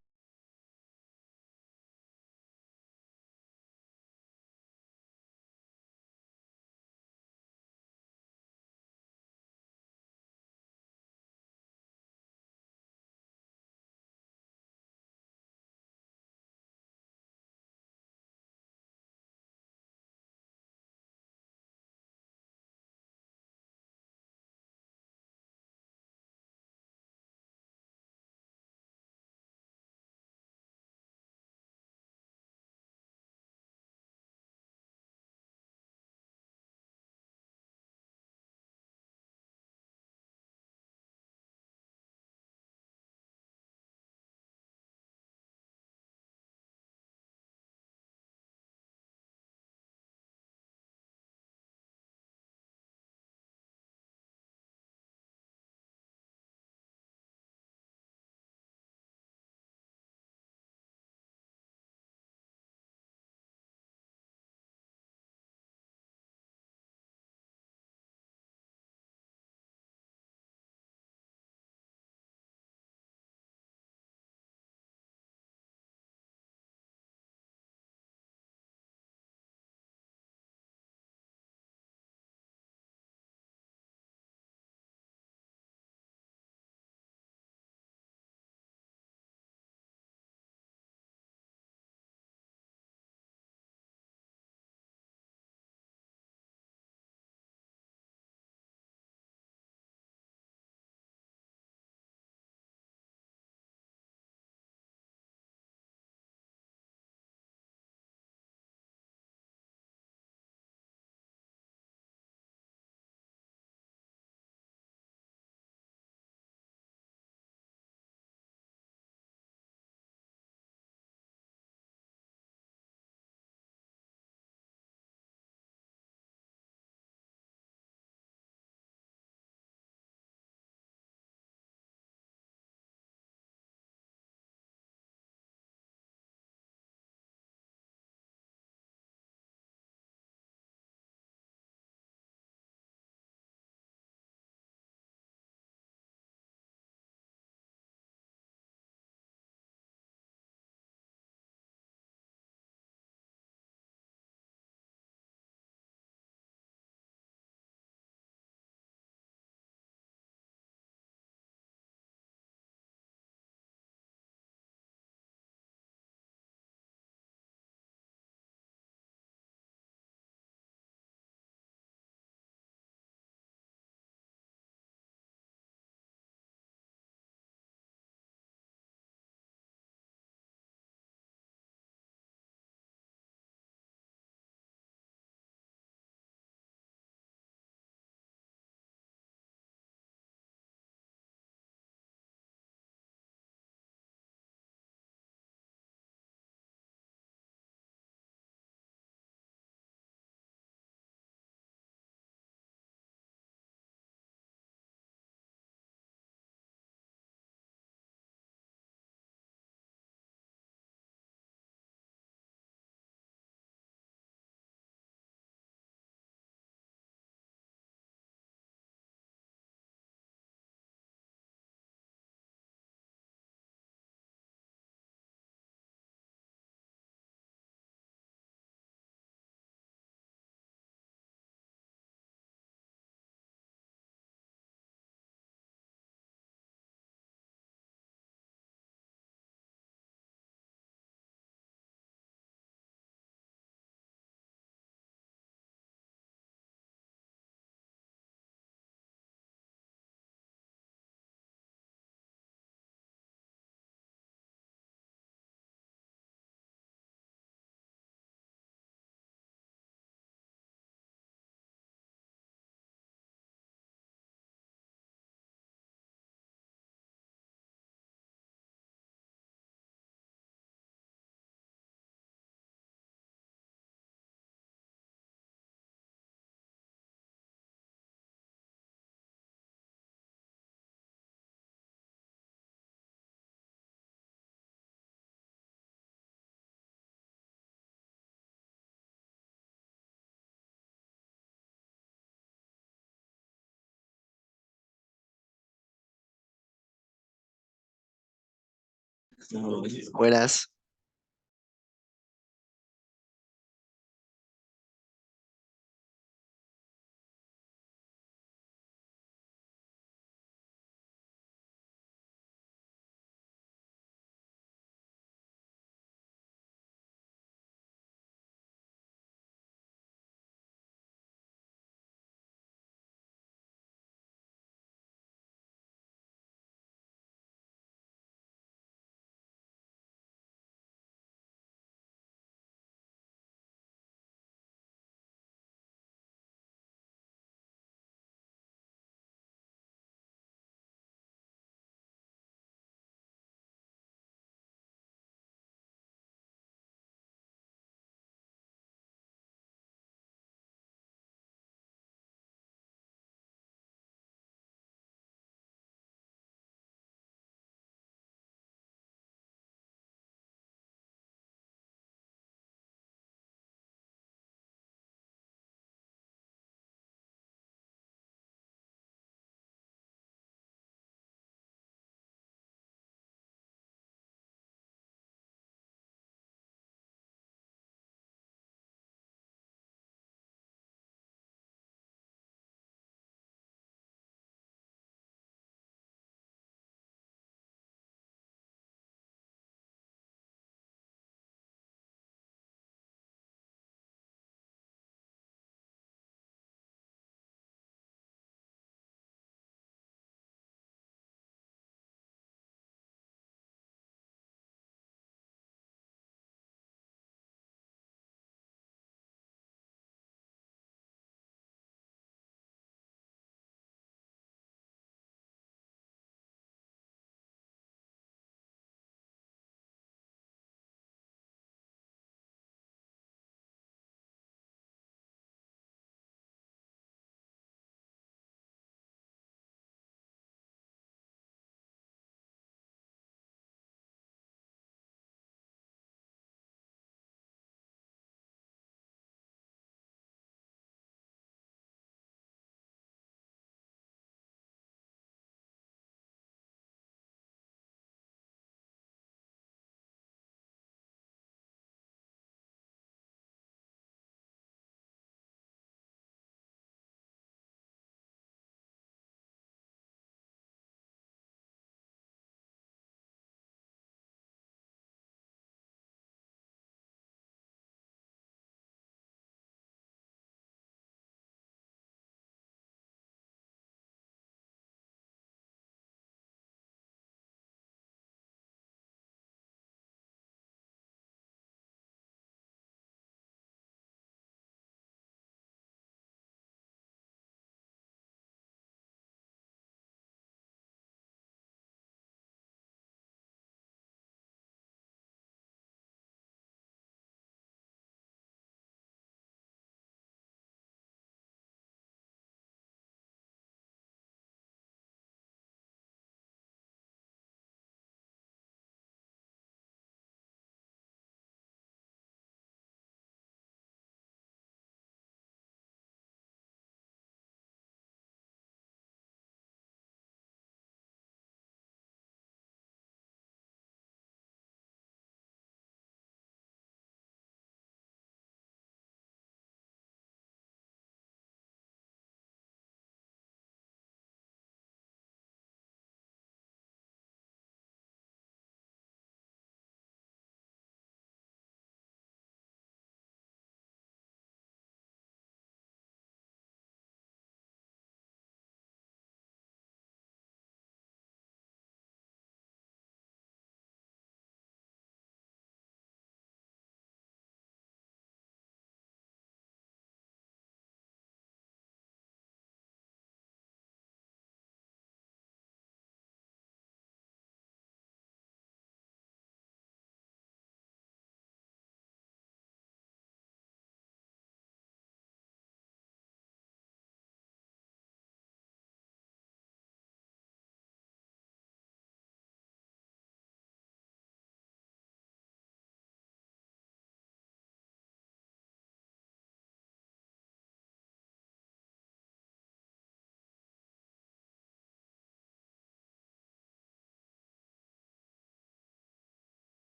Speaker 5: Buenas.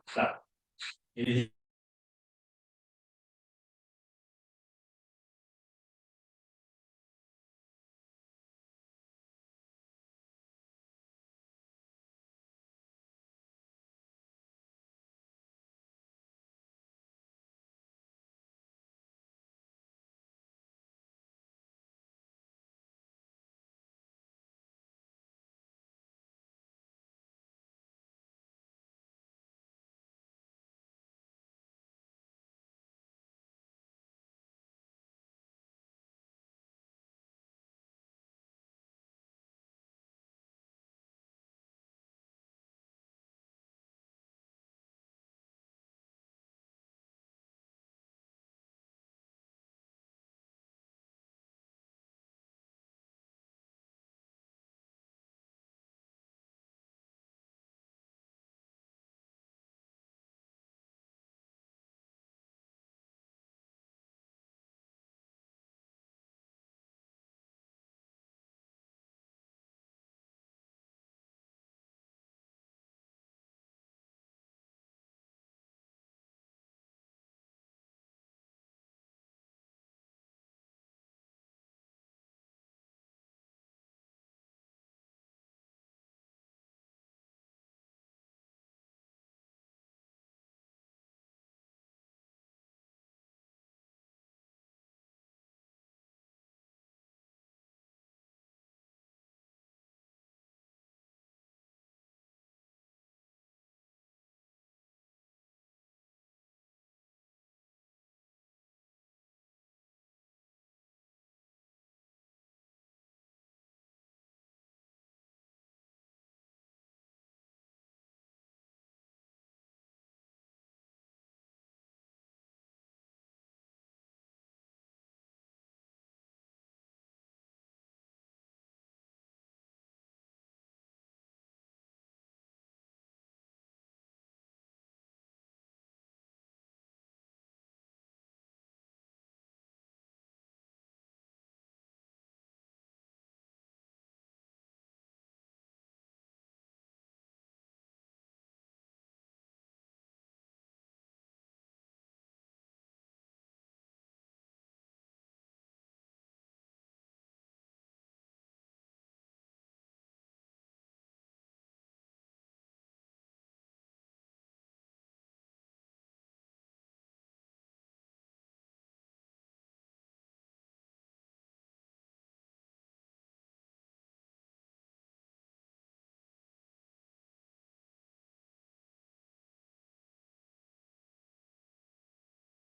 Speaker 1: Claro.